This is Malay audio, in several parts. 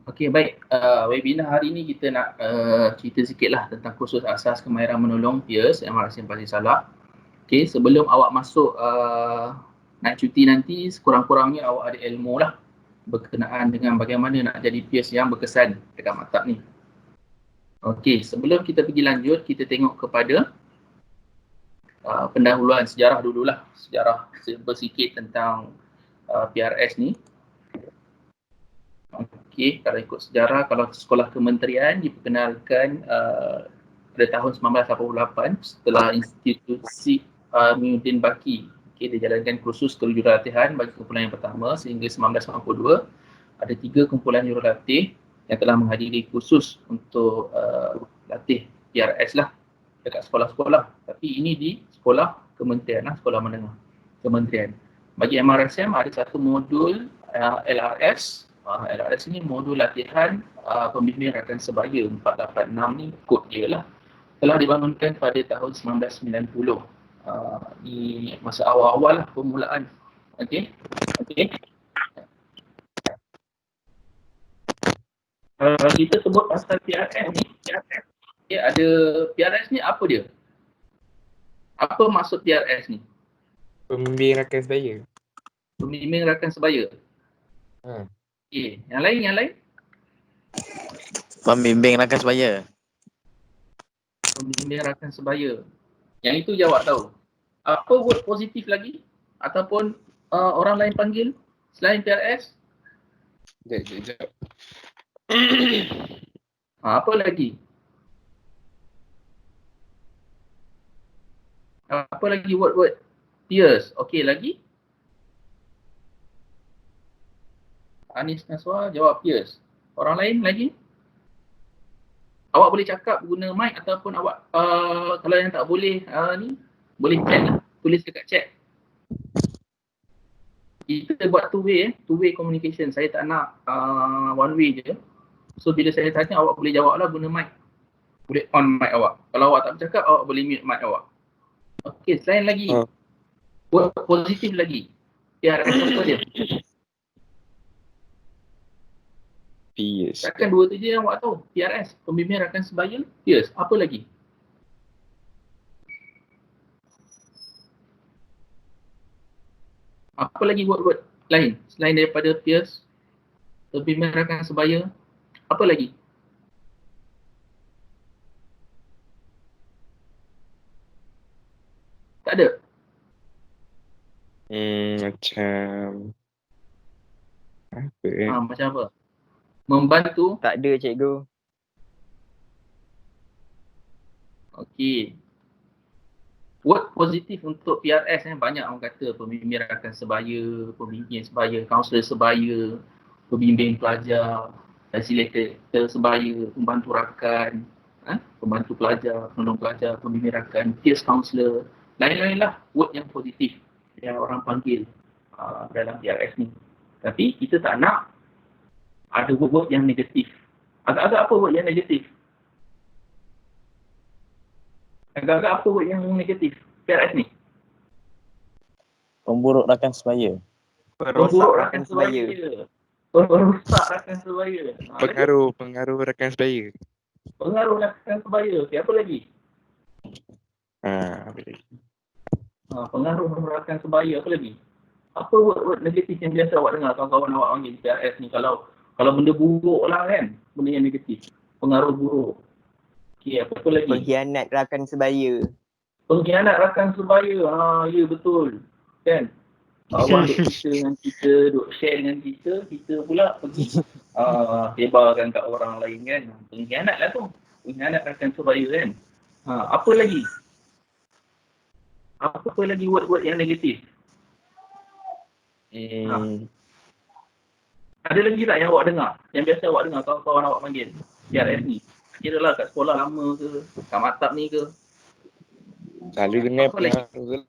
Okey, baik. Webinar hari ini kita nak cerita sikitlah tentang kursus asas kemahiran menolong peers MRCM Pasir Salak. Okey, sebelum awak masuk nak cuti nanti, sekurang-kurangnya awak ada ilmu lah berkenaan dengan bagaimana nak jadi peers yang berkesan dekat maktab ni. Okey, sebelum kita pergi lanjut, kita tengok kepada pendahuluan sejarah dululah. Sejarah bersikit tentang PRS ni. Okey, kalau ikut sejarah, kalau sekolah kementerian diperkenalkan pada tahun 1988 setelah institusi Muhyiddin Baki. Okey, dia jalankan kursus kejurulatihan bagi kumpulan yang pertama sehingga 1992 ada 3 kumpulan jurulatih yang telah menghadiri kursus untuk latih PRS lah dekat sekolah-sekolah. Tapi ini di sekolah kementerian lah, sekolah menengah kementerian. Bagi MRSM ada satu modul LRS. LRS ni modul latihan pembimbing rakan sebaya 486 ni kod dia lah. Telah dibangunkan pada tahun 1990. Di masa awal-awal lah permulaan. Okey. Kalau kita sebut pasal PRS ni, ada PRS ni apa dia? Apa maksud PRS ni? Pembimbing rakan sebaya. Pembimbing rakan sebaya. Okey, yang lain? Pembimbing rakan sebaya. Pembimbing rakan sebaya. Yang itu je awak tahu. Apa word positif lagi? Ataupun orang lain panggil selain PRS? Sekejap. Apa lagi? Apa lagi word-word? Peers. Okey, lagi? Anis Naswa jawab peers. Orang lain lagi? Awak boleh cakap guna mic ataupun awak kalau yang tak boleh ni boleh chat lah. Tulis dekat chat. Kita buat two way communication. Saya tak nak one way je. So bila saya tanya awak boleh jawab lah guna mic. Boleh on mic awak. Kalau awak tak bercakap, awak boleh mute mic awak. Okey, selain lagi. Word positif lagi. PRS apa dia? Peers. Takkan dua tu je yang awak tahu. PRS, pembimbing rakan sebaya. Peers, apa lagi? Apa lagi word-word lain selain daripada peers, pembimbing rakan sebaya? Apa lagi? Tak ada? Macam apa Macam apa? Membantu? Tak ada cikgu. Okey. Word positif untuk PRS banyak orang kata. Pembimbing rakan sebaya, pembimbing sebaya, kaunselor sebaya, pembimbing pelajar, facilitator sebaya, pembantu rakan, pembantu pelajar, penolong pelajar, pembimbing rakan, peers counselor, lain-lain lah word yang positif yang orang panggil dalam PRS ni. Tapi kita tak nak ada word-word yang negatif. Agak-agak apa word yang negatif? Agak-agak apa word yang negatif PRS ni? Pemburuk rakan sebaya. Pemburuk rakan sebaya. Perosak rakan sebaya. pengaruh rakan sebaya. Pengaruh rakan sebaya. Okay, apa lagi? Apa lagi? Pengaruh rakan sebaya. Apa lagi? Apa word-word negatif yang biasa awak dengar kawan-kawan awak panggil PRS ni? Kalau benda buruk lah kan, benda yang negatif. Pengaruh buruk. Okey, apa lagi? Pengkhianat rakan sebaya. Pengkhianat rakan sebaya. Ya betul. Kan? Kawan duk cerita dengan kita, duk share dengan kita, kita pula pergi sebarkan kat orang lain kan. Pengkhianat lah tu. Pengkhianat rakan sebaya kan. Apa lagi? Apa lagi word-word yang negatif? Ada lagi tak yang awak dengar? Yang biasa awak dengar kawan-kawan awak panggil PRS ni? Kira lah kat sekolah lama ke, kat maktab ni ke? Selalu dengar pengaruh.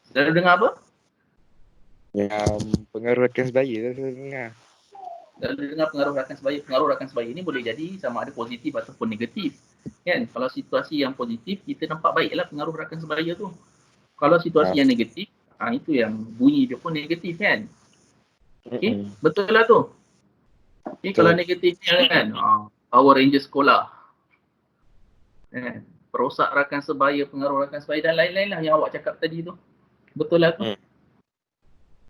Selalu dengar apa? Yang pengaruh rakan sebaya lah selalu dengar. Selalu dengar pengaruh rakan sebaya. Pengaruh rakan sebaya ni boleh jadi sama ada positif ataupun negatif. Kan? Kalau situasi yang positif, kita nampak baiklah pengaruh rakan sebaya tu. Kalau situasi yang negatif, itu yang bunyi dia pun negatif kan? Okey, betul lah tu. Ni kalau negatifnya kan, Power Ranger sekolah. Perosak rakan sebaya, pengaruh rakan sebaya dan lain-lain lah yang awak cakap tadi tu. Betul lah tu.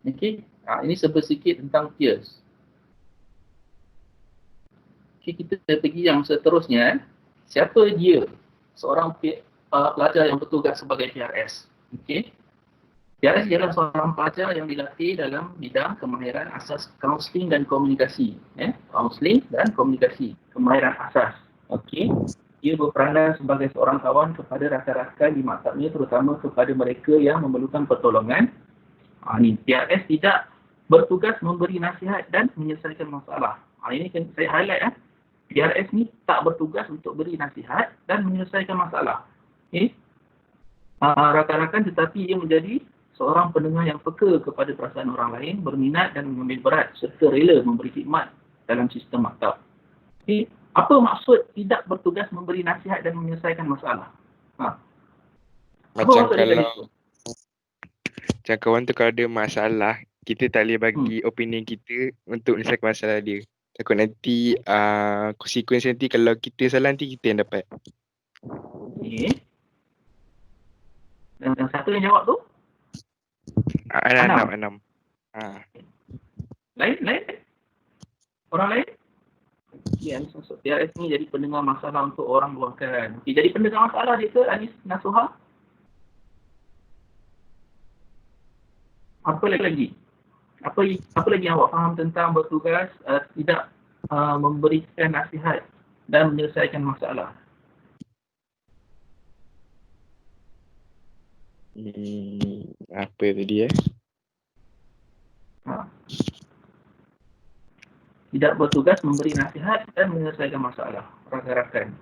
Okey, ini sebersikit tentang peers. Okey, kita pergi yang seterusnya. Siapa dia? Seorang pelajar yang bertugas sebagai PRS. Okey. PRS ialah seorang pelajar yang dilatih dalam bidang kemahiran asas kaunseling dan komunikasi. Kaunseling dan komunikasi, kemahiran asas. Okey. Dia berperanan sebagai seorang kawan kepada rakan-rakan di maktabnya, terutama kepada mereka yang memerlukan pertolongan. Ni PRS tidak bertugas memberi nasihat dan menyelesaikan masalah. Ini kan saya highlight. PRS ni tak bertugas untuk beri nasihat dan menyelesaikan masalah. Okay. Rakan-rakan, tetapi ia menjadi seorang pendengar yang peka kepada perasaan orang lain, berminat dan mengambil berat serta rela memberi khidmat dalam sistem maktab. Okay. Apa maksud tidak bertugas memberi nasihat dan menyelesaikan masalah? Macam kawan tu kalau ada masalah, kita tak boleh bagi opinion kita untuk menyelesaikan masalah dia. Takut nanti konsekuensi nanti kalau kita salah nanti kita yang dapat. Okay. Dan yang satu yang jawab tu? Enam. Lain? Orang lain? Ya, maksud PRS ni jadi pendengar masalah untuk orang luarkan. Okay, jadi pendengar masalah dia ke Anis Nasuha? Apa lagi? Apa lagi yang awak faham tentang bertugas tidak memberikan nasihat dan menyelesaikan masalah? Apa tadi Tidak bertugas memberi nasihat dan menyelesaikan masalah rakan-rakan.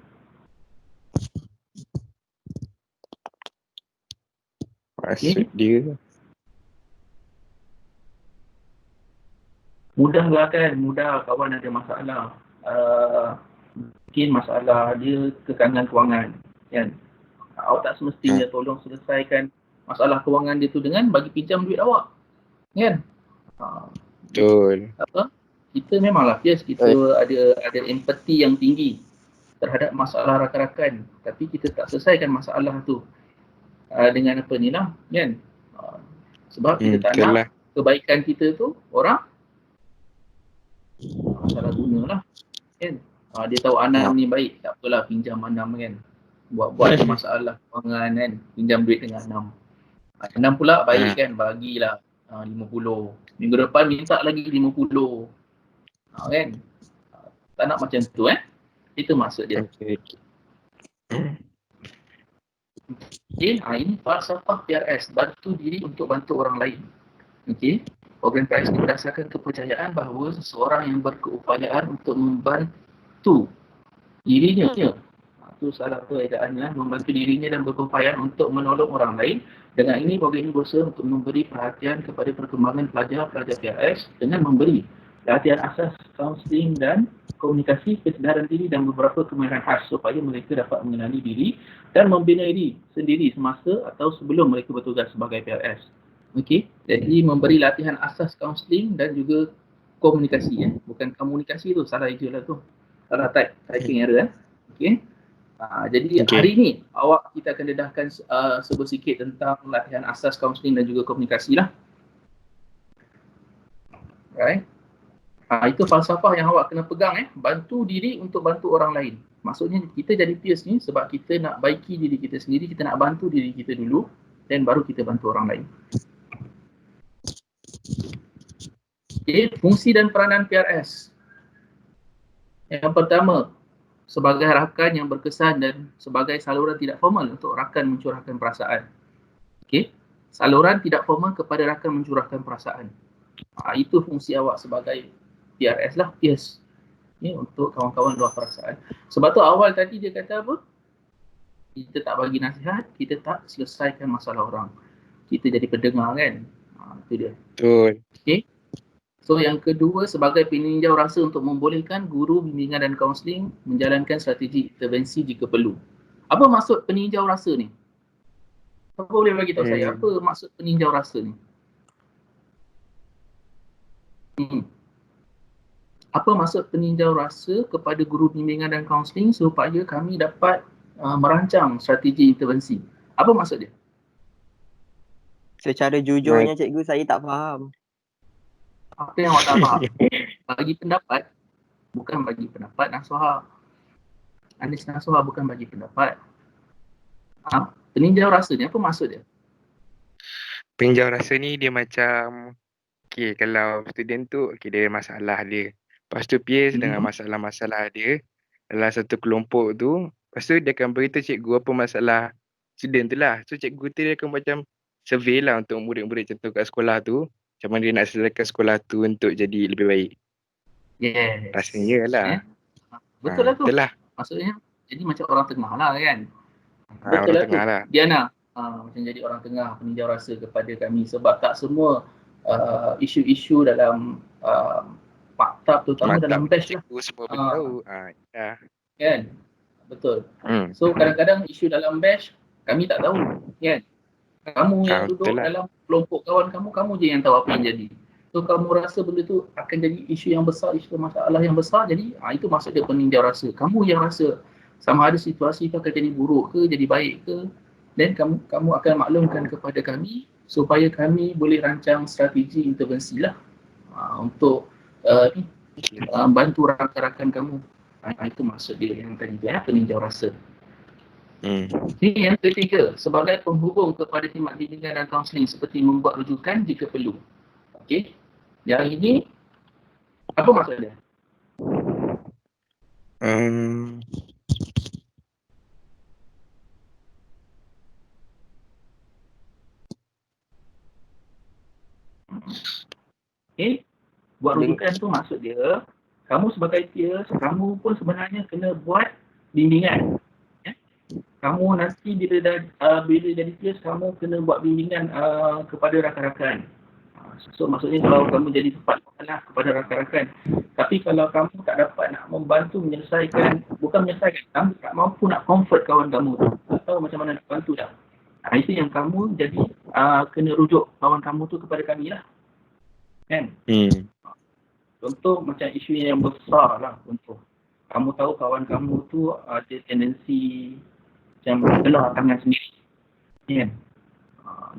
Maksud dia mudah kan? Mudah kawan ada masalah. Mungkin masalah dia kekangan kewangan. Kan? Awak tak semestinya tolong selesaikan masalah kewangan dia tu dengan bagi pinjam duit awak. Kan? Betul. Kita memanglah peers, kita ada empati yang tinggi terhadap masalah rakan-rakan, tapi kita tak selesaikan masalah tu dengan apa ni lah, kan? Sebab kita tak nak kebaikan kita tu orang salah guna lah, kan? Dia tahu Anam ni baik, tak apalah pinjam Anam kan, buat masalah kewangan kan, pinjam duit dengan Anam. Anam pula baik kan, bagilah 50, minggu depan minta lagi 50. Kan? Tak nak macam tu itu maksud dia. Okay, ini falsafah PRS, bantu diri untuk bantu orang lain. Okey. Program PRS ini berdasarkan kepercayaan bahawa seseorang yang berkeupayaan untuk membantu dirinya. Itu salah satu edaannya, membantu dirinya dan berkeupayaan untuk menolong orang lain. Dengan ini program ini berusaha untuk memberi perhatian kepada perkembangan pelajar-pelajar PRS dengan memberi latihan asas kaunseling dan komunikasi, kesedaran diri dan beberapa kemahiran khas supaya mereka dapat mengenali diri dan membina diri sendiri semasa atau sebelum mereka bertugas sebagai PRS. Okey, jadi memberi latihan asas kaunseling dan juga komunikasi. Bukan komunikasi tu, salah je lah tu. Salah typing error. Okey. Jadi hari ni kita akan dedahkan sebersikit tentang latihan asas kaunseling dan juga komunikasi lah. Right. Itu falsafah yang awak kena pegang. Bantu diri untuk bantu orang lain. Maksudnya kita jadi peers ni sebab kita nak baiki diri kita sendiri, kita nak bantu diri kita dulu dan baru kita bantu orang lain. Okay, fungsi dan peranan PRS. Yang pertama, sebagai rakan yang berkesan dan sebagai saluran tidak formal untuk rakan mencurahkan perasaan. Okay, saluran tidak formal kepada rakan mencurahkan perasaan. Itu fungsi awak sebagai PRS lah, peers. Ni untuk kawan-kawan luar perasaan. Sebab tu awal tadi dia kata apa? Kita tak bagi nasihat, kita tak selesaikan masalah orang. Kita jadi pendengar kan? Itu dia. Betul. Okay. So yang kedua, sebagai peninjau rasa untuk membolehkan guru bimbingan dan kaunseling menjalankan strategi intervensi jika perlu. Apa maksud peninjau rasa ni? Apa boleh bagi tahu saya? Apa maksud peninjau rasa ni? apa maksud peninjau rasa kepada guru bimbingan dan kaunseling supaya kami dapat merancang strategi intervensi? Apa maksud dia? Secara jujurnya cikgu, saya tak faham. Apa yang awak tak faham? Bagi pendapat, bukan bagi pendapat Nasuha. Anis Nasuha bukan bagi pendapat. Peninjau rasa ni apa maksud dia? Peninjau rasa ni dia macam, okay, kalau student tu, okay, dia ada masalah dia. Lepas tu peers dengan masalah-masalah dia dalam satu kelompok tu. Lepas tu dia akan beritahu cikgu apa masalah student tu lah. So cikgu tu dia akan macam survey lah untuk murid-murid contoh kat sekolah tu. Macam mana dia nak selesaikan sekolah tu untuk jadi lebih baik. Yes. Rasanya lah. Betul lah tu. Betul lah. Maksudnya, jadi macam orang tengah lah kan. Betul Orang lah tu. tengah lah. Diana, macam jadi orang tengah peninjau rasa kepada kami sebab tak semua isu-isu dalam maktab terutama dalam batch lah. Cikgu semua beritahu. Ya. Kan? Betul. So kadang-kadang isu dalam batch kami tak tahu kan. Kamu yang duduk dalam kelompok kawan kamu je yang tahu apa yang jadi. So kamu rasa benda tu akan jadi isu yang besar, isu masalah yang besar, jadi itu maksud dia peninjau rasa. Kamu yang rasa sama ada situasi itu akan jadi buruk ke, jadi baik ke, dan kamu akan maklumkan kepada kami supaya kami boleh rancang strategi intervensi lah untuk bantu rakan-rakan kamu. Itu maksud dia yang tadi peninjau rasa. Ini yang ketiga, sebagai penghubung kepada khidmat bimbingan dan kaunseling seperti membuat rujukan jika perlu. Okey. Yang ini apa maksud dia? Okey. Buat rujukan tu maksud dia, kamu sebagai peers, kamu pun sebenarnya kena buat bimbingan. Kamu nanti bila jadi peers, kamu kena buat bimbingan kepada rakan-rakan. So maksudnya kalau kamu jadi tempat lah kepada rakan-rakan. Tapi kalau kamu tak dapat nak membantu menyelesaikan, bukan menyelesaikan, kamu tak mampu nak comfort kawan kamu tu, tak tahu macam mana nak bantu dah. Itu yang kamu jadi kena rujuk kawan kamu tu kepada kami lah. Kan? Contoh macam isu yang besar lah, contoh. Kamu tahu kawan kamu tu ada tendensi macam keluar tangan sendiri. Kan?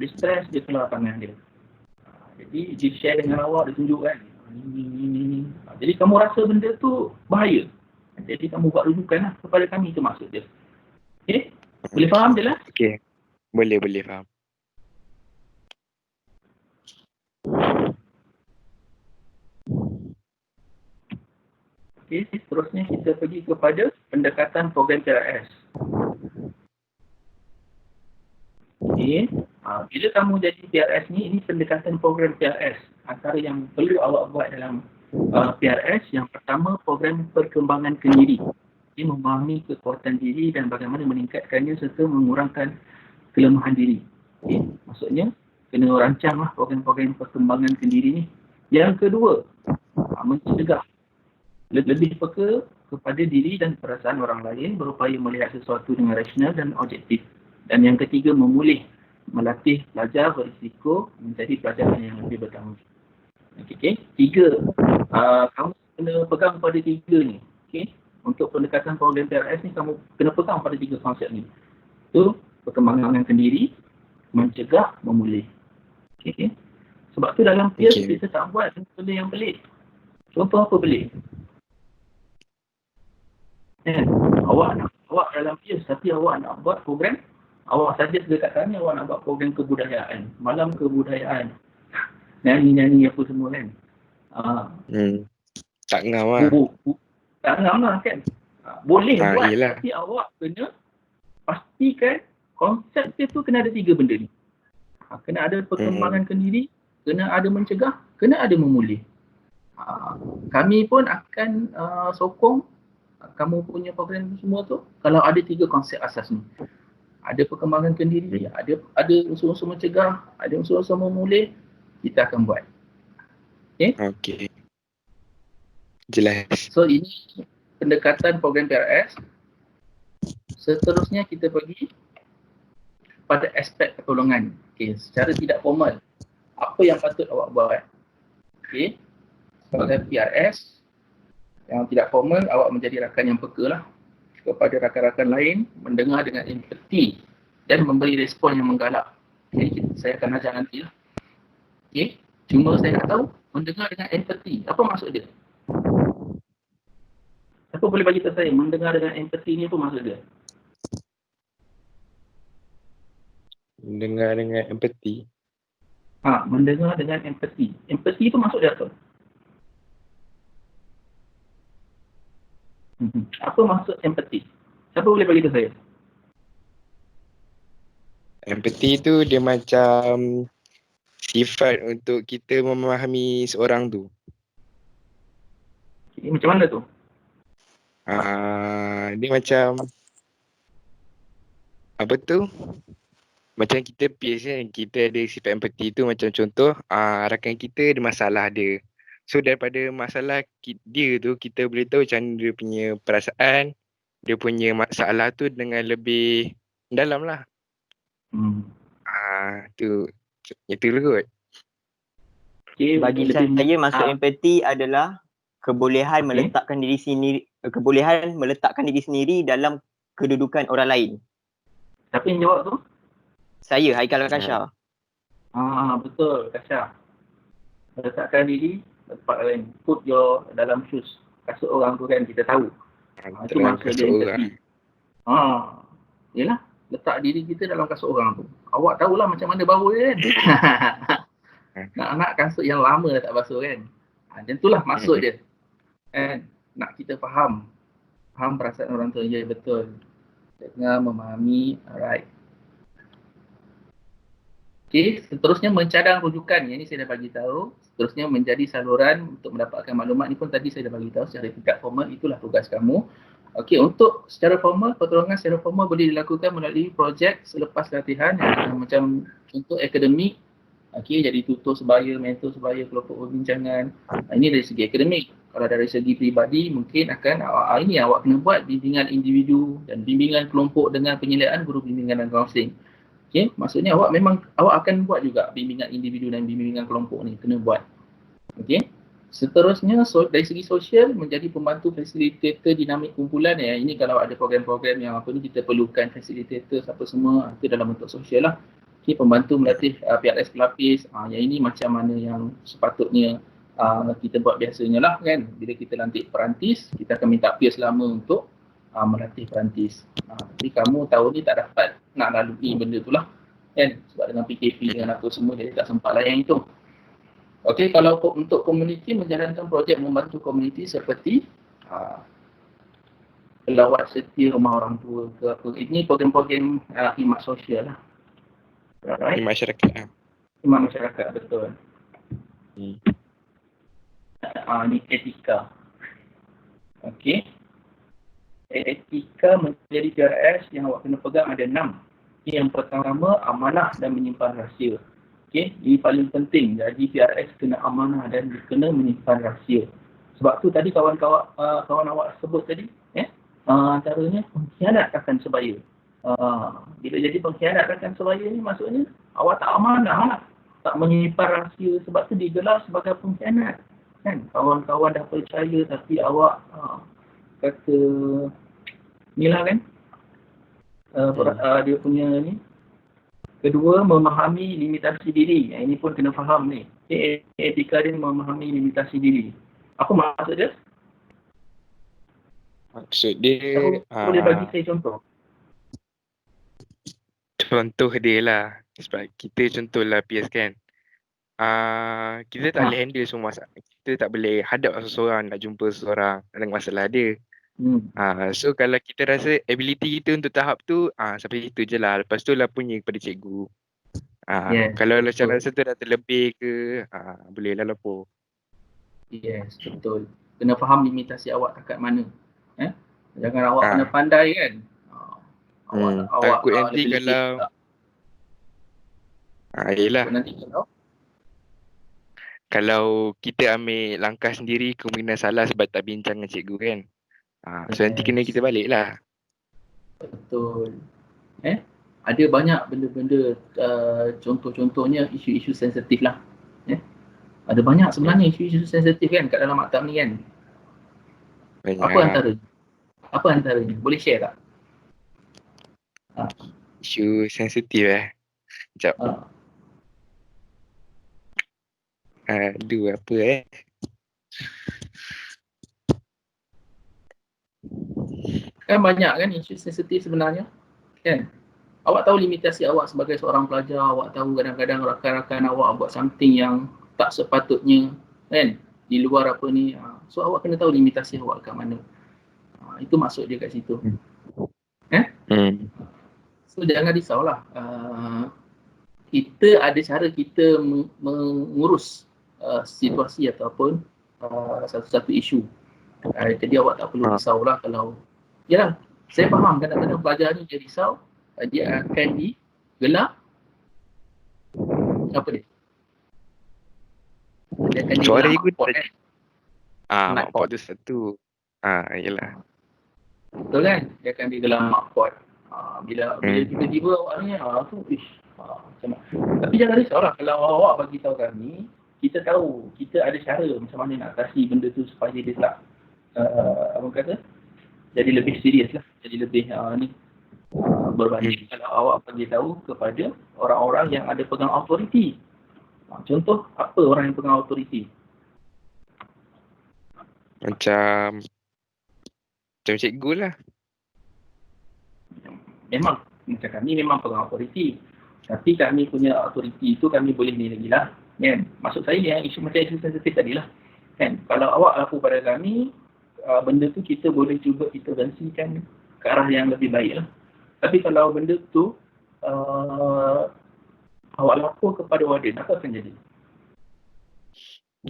Dia stres, dia keluar tangan dia. Jadi dia share dengan awak, dia tunjuk kan. Ni. Jadi kamu rasa benda tu bahaya. Jadi kamu buat rujukan lah kepada kami, itu maksud dia. Okay? Boleh faham je lah? Okay. Boleh faham. Okay, seterusnya kita pergi kepada pendekatan program PRS. Okay. Bila kamu jadi PRS ni, ini pendekatan program PRS. Antara yang perlu awak buat dalam PRS, yang pertama program perkembangan kendiri. Ini memahami kekuatan diri dan bagaimana meningkatkannya serta mengurangkan kelemahan diri. Okay. Maksudnya, kena rancanglah program-program perkembangan kendiri ni. Yang kedua, mencegah. Lebih peka kepada diri dan perasaan orang lain, berupaya melihat sesuatu dengan rasional dan objektif. Dan yang ketiga, memulih, melatih pelajar berisiko menjadi pelajar yang lebih bertanggungjawab. Okay. Tiga, kamu kena pegang pada tiga ni. Okay. Untuk pendekatan program PRS ni, kamu kena pegang pada tiga konsep ni. Itu perkembangan sendiri, mencegah, memulih. Okay. Sebab tu dalam peers kita tak buat benda yang pelik. Contoh apa pelik? Awak dalam peers tapi awak nak buat program, awak saja dekat kami awak nak buat program kebudayaan, malam kebudayaan, nyanyi-nyanyi apa semua kan. Tak ngam lah. Tak ngam lah kan. Boleh buat iyalah. tapi awak kena pastikan konsep dia tu kena ada tiga benda ni. Kena ada perkembangan kendiri, kena ada mencegah, kena ada memulih. Kami pun akan sokong kamu punya program semua tu kalau ada tiga konsep asas ni. Ada perkembangan kendiri, ada unsur-unsur mencegah, ada unsur-unsur memulih, kita akan buat. Okay. Jelas. So ini pendekatan program PRS. Seterusnya kita pergi pada aspek pertolongan. Okay, secara tidak formal, apa yang patut awak buat? Okay, sebagai PRS, Yang tidak formal, awak menjadi rakan yang peka lah kepada rakan-rakan lain, mendengar dengan empati dan memberi respon yang menggalak. Okay, saya akan ajar nanti lah. Okay, cuma saya nak tahu, mendengar dengan empati, apa maksud dia? Siapa boleh bagi tahu saya, mendengar dengan empati ni apa maksud dia? Mendengar dengan empati. Mendengar dengan empati. Empati itu maksud dia apa? Apa maksud empati? Siapa boleh bagi tahu saya? Empati tu dia macam sifat untuk kita memahami seorang tu. Okay, macam mana tu? Dia macam apa tu? Macam kita peers kan, kita ada sifat empati tu, macam contoh rakan kita ada masalah dia. So daripada masalah dia tu, kita boleh tahu macam dia punya perasaan, dia punya masalah tu dengan lebih dalam lah. Tu itu lah kot. Okay, Bagi saya maksud empati adalah kebolehan meletakkan diri sendiri dalam kedudukan orang lain. Siapa yang jawab tu? Saya, Haikal Akasha. Betul, Kasha. Meletakkan diri tempat lain. Put your dalam shoes. Kasut orang tu kan, kita tahu. Itu maksud dia empati. Yelah, letak diri kita dalam kasut orang tu. Awak tahulah macam mana bau dia kan. Nak kasut yang lama dah tak basuh kan. Macam itulah maksud dia. Kan? Nak kita faham perasaan orang tu. Ya, betul. Dengar, memahami, alright. Okay, seterusnya mencadang rujukan. Yang ini saya dah bagi tahu. Seterusnya menjadi saluran untuk mendapatkan maklumat. Ini pun tadi saya dah bagi tahu secara tidak formal. Itulah tugas kamu. Okey, untuk secara formal, pertolongan secara formal boleh dilakukan melalui projek selepas latihan macam contoh akademik. Okey, jadi tutor sebaya, mentor sebaya, kelompok perbincangan. Ini dari segi akademik. Kalau dari segi peribadi, mungkin akan ini awak kena buat bimbingan individu dan bimbingan kelompok dengan penyeliaan guru bimbingan dan kaunseling. Okay, maksudnya awak akan buat juga bimbingan individu dan bimbingan kelompok ni, kena buat. Okay. Seterusnya dari segi sosial menjadi pembantu fasilitator dinamik kumpulan ya. Ini kalau ada program-program yang apa ni kita perlukan fasilitator siapa semua itu dalam bentuk sosial lah. Okay, pembantu melatih PRS pelapis. Yang ini macam mana yang sepatutnya kita buat biasanya lah kan. Bila kita lantik perantis, kita akan minta peers lama untuk melatih perantis. Tapi kamu tahun ni tak dapat nak lalui benda tu lah kan, sebab dengan PKP dengan apa semua dia tak sempat layan itu. Okey, kalau untuk komuniti, menjalankan projek membantu komuniti seperti pelawat setia rumah orang tua ke apa. Ini program-program khidmat sosial lah. Right? Khidmat masyarakat. Khidmat masyarakat, betul. Ini etika. Okey. Etika menjadi PRS yang awak kena pegang ada 6. Yang pertama, amanah dan menyimpan rahsia. Okay, ini paling penting. Jadi PRS kena amanah dan kena menyimpan rahsia. Sebab tu tadi kawan awak sebut tadi, antaranya pengkhianat rakan sebaya. Bila jadi pengkhianat rakan sebaya ni maksudnya awak tak amanah lah. Tak menyimpan rahsia, sebab tu digelar sebagai pengkhianat. Kan? Kawan-kawan dah percaya tapi awak kata ni lah kan. Dia punya ni. Kedua, memahami limitasi diri. Ini pun kena faham ni. Etika dia memahami limitasi diri. Apa maksud dia? Maksud dia boleh bagi saya contoh? Contoh dia lah. Sebab kita contohlah peers kan. Kita tak boleh handle semua masalah. Kita tak boleh hadap seseorang nak jumpa seseorang dengan masalah dia. So kalau kita rasa ability kita untuk tahap tu sampai situ je lah. Lepas tu lah punya kepada cikgu. Kalau macam rasa tu dah terlebih ke boleh lah lapor. Yes, betul. Kena faham limitasi awak takat mana. Jangan awak kena pandai kan. Awak takut nanti kalau yelah. Nanti kalau kita ambil langkah sendiri, kemungkinan salah sebab tak bincang dengan cikgu kan. So nanti kena kita balik lah. Betul. Ada banyak benda-benda, contoh-contohnya isu-isu sensitif lah. Ada banyak sebenarnya isu-isu sensitif kan kat dalam maktab ni kan. Apa Banyak antaranya? Boleh share tak? isu sensitif Sekejap. Ha. Aduh, apa Kan banyak kan isu sensitif sebenarnya. Kan? Awak tahu limitasi awak sebagai seorang pelajar, awak tahu kadang-kadang rakan-rakan awak buat something yang tak sepatutnya, kan? Di luar apa ni. So awak kena tahu limitasi awak kat mana. Itu maksud dia kat situ. So jangan risaulah. Kita ada cara kita mengurus situasi ataupun satu-satu isu. Jadi awak tak perlu risaulah kalau, yalah, saya faham kadang-kadang pelajar ni dia risau, dia akan digelar apa dia? Dia akan Suara digelar ikut makpot tadi. kan? Makpot tu satu. Yelah. Betul kan? Dia akan digelar makpot. Bila tiba-tiba awak ni tu macam mana? Tapi jangan risaulah kalau awak bagi tahu kami, kita tahu, kita ada cara macam mana nak atasi benda tu supaya dia tak apa kata? Jadi lebih serius lah, jadi lebih berbanding kalau awak bagi tahu kepada orang-orang yang ada pegang autoriti. Contoh, apa orang yang pegang autoriti? Macam cikgu lah. Memang, macam kami memang pegang autoriti. Tapi kami punya autoriti itu kami boleh ni lagi lah. Kan? Maksud saya yang isu macam isu sensitif tadi lah. Kan? Kalau awak lapor pada kami, benda tu kita boleh cuba intervensikan ke arah yang lebih baik lah. Tapi kalau benda tu awak lapor kepada warden, apa akan jadi?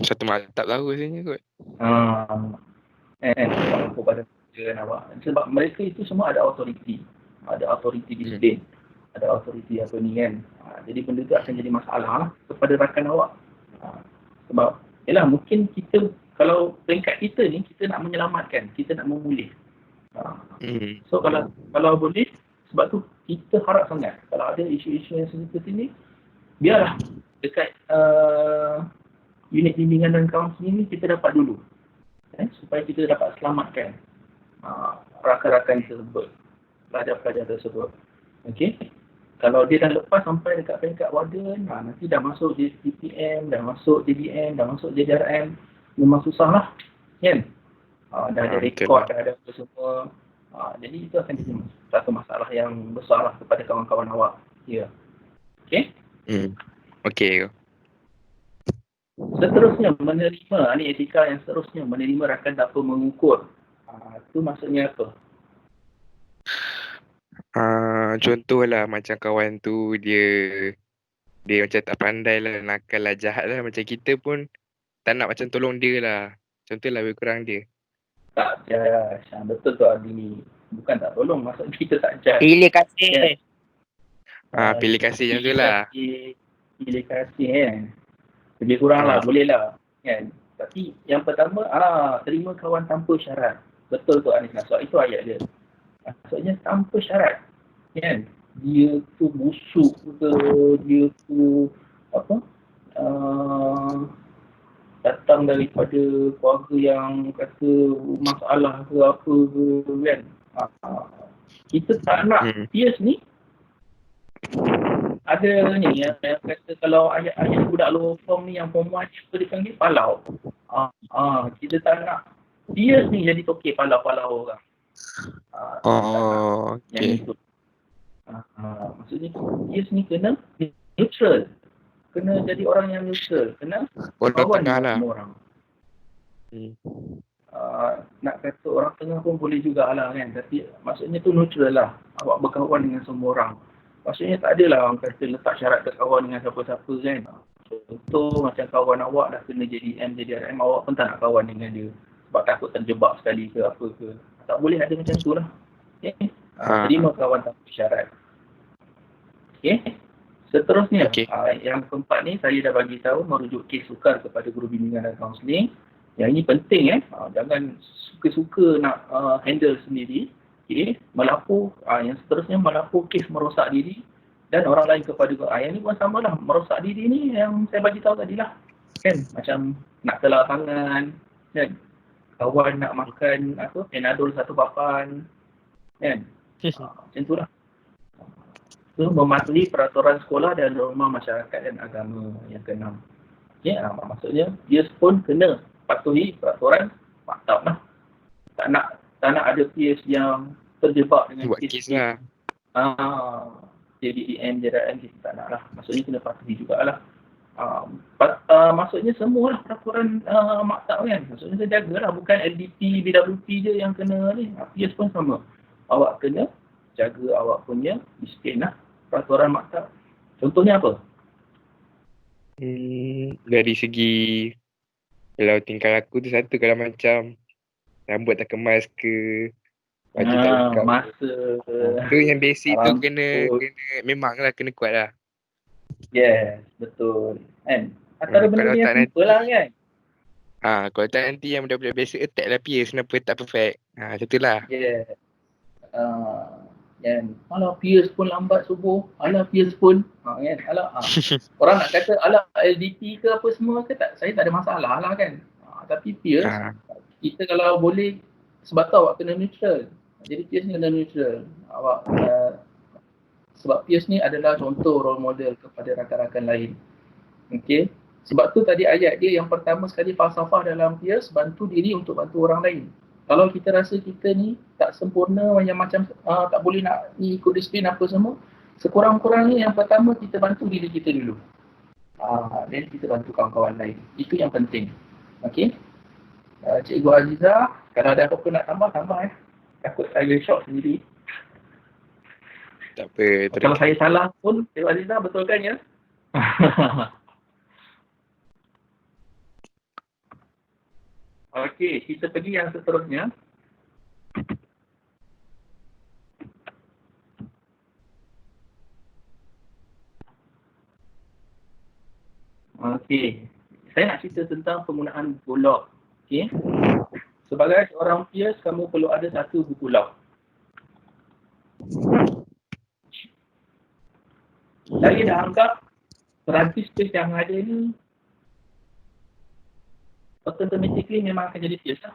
Satu malam tak tahu rasanya kot. Awak lapor pada warden awak. Sebab mereka itu semua ada autoriti. Ada autoriti disiplin. Ada autoriti apa ni kan. Jadi benda tu akan jadi masalah lah kepada rakan awak. Sebab, yelah mungkin kita, kalau peringkat kita ni, kita nak menyelamatkan, kita nak memulih. So kalau boleh, sebab tu kita harap sangat kalau ada isu-isu yang seperti ini, biarlah dekat unit bimbingan dan kaunseling ni kita dapat dulu, supaya kita dapat selamatkan rakan-rakan tersebut, pelajar-pelajar tersebut. Okey, kalau dia dah lepas sampai dekat peringkat warden, nanti dah masuk DPM, dah masuk JDM, dah masuk JDRM, memang susah lah kan. Dah ada rekod, dah ada apa semua. Jadi itu akan jadi satu masalah yang besar lah kepada kawan-kawan awak. Ya. Okey? Okey. Seterusnya menerima, ni etika yang seterusnya, menerima rakan tanpa mengukur. Itu maksudnya apa? Contohlah macam kawan tu dia macam tak pandai lah, nakal lah, jahat lah. Macam kita pun tak nak macam tolong dia lah. Contohlah lebih kurang dia. Tak jas. Betul tu Adi. Bukan tak tolong, maksud kita tak jas. Pilih kasih. Pilih kasih macam tu lah. Pilih kasih kan. Lebih kurang lah, boleh lah. Kan? Tapi yang pertama, terima kawan tanpa syarat. Betul tu Anis Nasraq. Itu ayat dia. Maksudnya tanpa syarat. Kan? Dia tu busuk ke, dia tu apa? Datang daripada keluarga yang kata masalah ke apa ke kan. Kita tak nak Pierce ni ada ni yang kata kalau ayat-ayat budak lower form ni yang form 1 dia dipanggil palau. Kita tak nak Pierce ni jadi tokek palau-palau orang. Okey. Maksudnya Pierce ni kena neutral. Kena jadi orang yang neutral. Kena kawan dengan semua orang. Nak kata orang tengah pun boleh jugalah kan. Tapi maksudnya tu neutral lah. Awak berkawan dengan semua orang. Maksudnya tak adalah orang kata letak syarat berkawan dengan siapa-siapa kan. Contoh macam kawan awak dah kena JDM, JDRM, awak pun tak nak kawan dengan dia. Sebab takut terjebak sekali ke apa ke. Tak boleh ada macam tu lah. Okay? Terima kawan tanpa syarat. Okay? Seterusnya, yang keempat ni saya dah bagi tahu merujuk kes sukar kepada guru bimbingan dan kaunseling. Yang ini penting jangan suka-suka nak handle sendiri. Okay. Melapor, yang seterusnya melapor kes merosak diri dan orang lain kepada yang ni pun sama lah. Merosak diri ni yang saya bagi tahu tadi lah. Kan? Macam nak telak tangan, kan? kawan nak makan Panadol satu papan, kan? Macam tu lah. So, mematuhi peraturan sekolah dan norma masyarakat dan agama yang keenam. Okay, maksudnya peers pun kena patuhi peraturan maktab lah. Tak nak ada peers yang terjebak dengan Buat kes lah. JDEM, JDM kita tak nak lah. Maksudnya kena patuhi jugalah. Maksudnya semualah peraturan maktab kan. Maksudnya saya jagalah, bukan LDP, BWP je yang kena ni. Peers pun sama. Awak kena jaga awak punya disiplin lah. Peraturan maktab. Contohnya apa? Dari segi kalau tingkah laku tu satu, kalau macam rambut tak kemas ke, baju tak lengkap. Masa Tu yang basic tu rambut. kena memanglah kena kuat lah. Yes, betul. Kan? Antara benda Kalau ni tak yang simple lah kan. Kalau tak nanti yang budak-budak basic attack lah peers, kenapa tak perfect. Macam tu lah. Yes. Kan. Alah peers pun lambat subuh. Alah peers pun. Kan. Alah. Orang nak kata alah LDP ke apa semua ke tak, saya tak ada masalah lah kan. Tapi peers, kita kalau boleh sebab tu awak kena neutral. Jadi peers ni kena neutral. Awak sebab peers ni adalah contoh role model kepada rakan-rakan lain. Okey. Sebab tu tadi ayat dia yang pertama sekali falsafah dalam peers, bantu diri untuk bantu orang lain. Kalau kita rasa kita ni tak sempurna, yang macam tak boleh nak ikut disiplin apa semua, sekurang-kurangnya yang pertama kita bantu diri kita dulu. Dan kita bantu kawan-kawan lain. Itu yang penting. Okey. Cikgu Aziza, kalau ada apa-apa nak tambah Takut saya shock sendiri. Tak apa. Kalau saya salah pun, Cikgu Aziza betulkan ya. Okey, kita pergi yang seterusnya. Okey, saya nak cerita tentang penggunaan buku log. Okey. Sebagai seorang peers, kamu perlu ada satu buku log. Saya dah anggap perantis peers yang ada ni automatically memang akan jadi peers lah.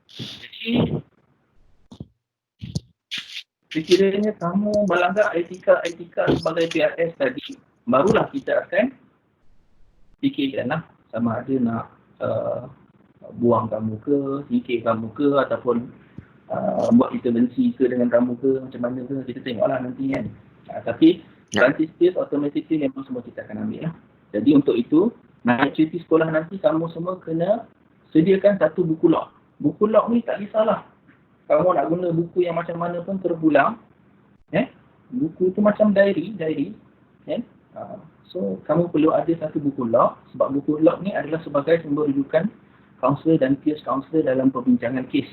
Jadi, sekiranya kamu melanggar etika sebagai PRS tadi, barulah kita akan fikirkanlah sama ada nak buang kamu ke, singkir kamu ke, ataupun buat intervensi ke dengan kamu ke, macam mana ke, kita tengoklah nanti kan. Tapi perantis peers automatically memang semua kita akan ambil lah. Jadi untuk itu, naik cuti sekolah nanti kamu semua kena sediakan satu buku log. Buku log ni tak kisahlah kamu nak guna buku yang macam mana pun terpulang. Buku tu macam diary. So kamu perlu ada satu buku log, sebab buku log ni adalah sebagai sumber rujukan kaunselor dan peers kaunselor dalam perbincangan kes.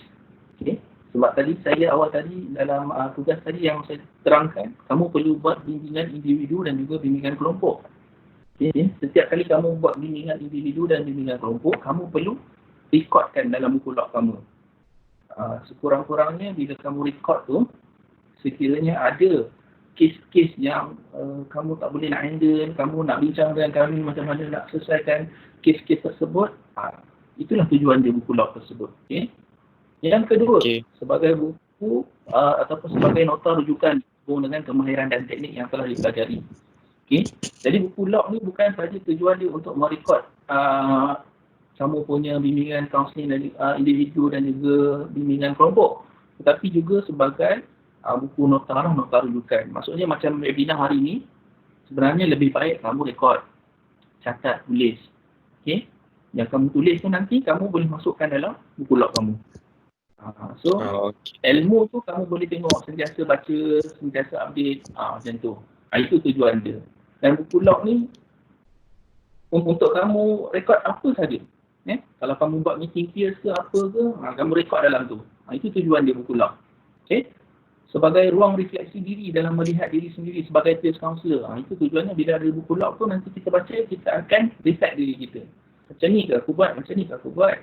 Okay. Sebab tadi awal tadi dalam tugas tadi yang saya terangkan, kamu perlu buat bimbingan individu dan juga bimbingan kelompok. Okay. Setiap kali kamu buat bimbingan individu dan bimbingan kelompok, kamu perlu rekodkan dalam buku log kamu. Sekurang-kurangnya bila kamu record tu, sekiranya ada kes-kes yang kamu tak boleh nak handle, kamu nak bincang dengan kami macam mana nak selesaikan kes-kes tersebut, itulah tujuan dia buku log tersebut. Okay. Yang kedua, sebagai buku ataupun sebagai nota rujukan dengan kemahiran dan teknik yang telah dipelajari. Okay. Jadi buku log ni bukan sahaja tujuan dia untuk merekod kamu punya bimbingan kaunseling dari individu dan juga bimbingan kelompok, tetapi juga sebagai buku nota rujukan. Maksudnya macam webinar hari ni, sebenarnya lebih baik kamu rekod, catat, tulis. Okay. Yang kamu tulis tu nanti kamu boleh masukkan dalam buku log kamu. Ilmu tu kamu boleh tengok, sentiasa baca, sentiasa update, macam tu. Itu tujuan dia. Dan buku log ni untuk kamu rekod apa saja. Kalau kamu buat meeting peers ke apa ke, kamu rekod dalam tu. Itu tujuan dia buku log. Okay. Sebagai ruang refleksi diri dalam melihat diri sendiri sebagai peers counselor. Itu tujuannya, bila ada buku log tu nanti kita baca, kita akan reflect diri kita. Macam ni ke aku buat, macam ni ke aku buat.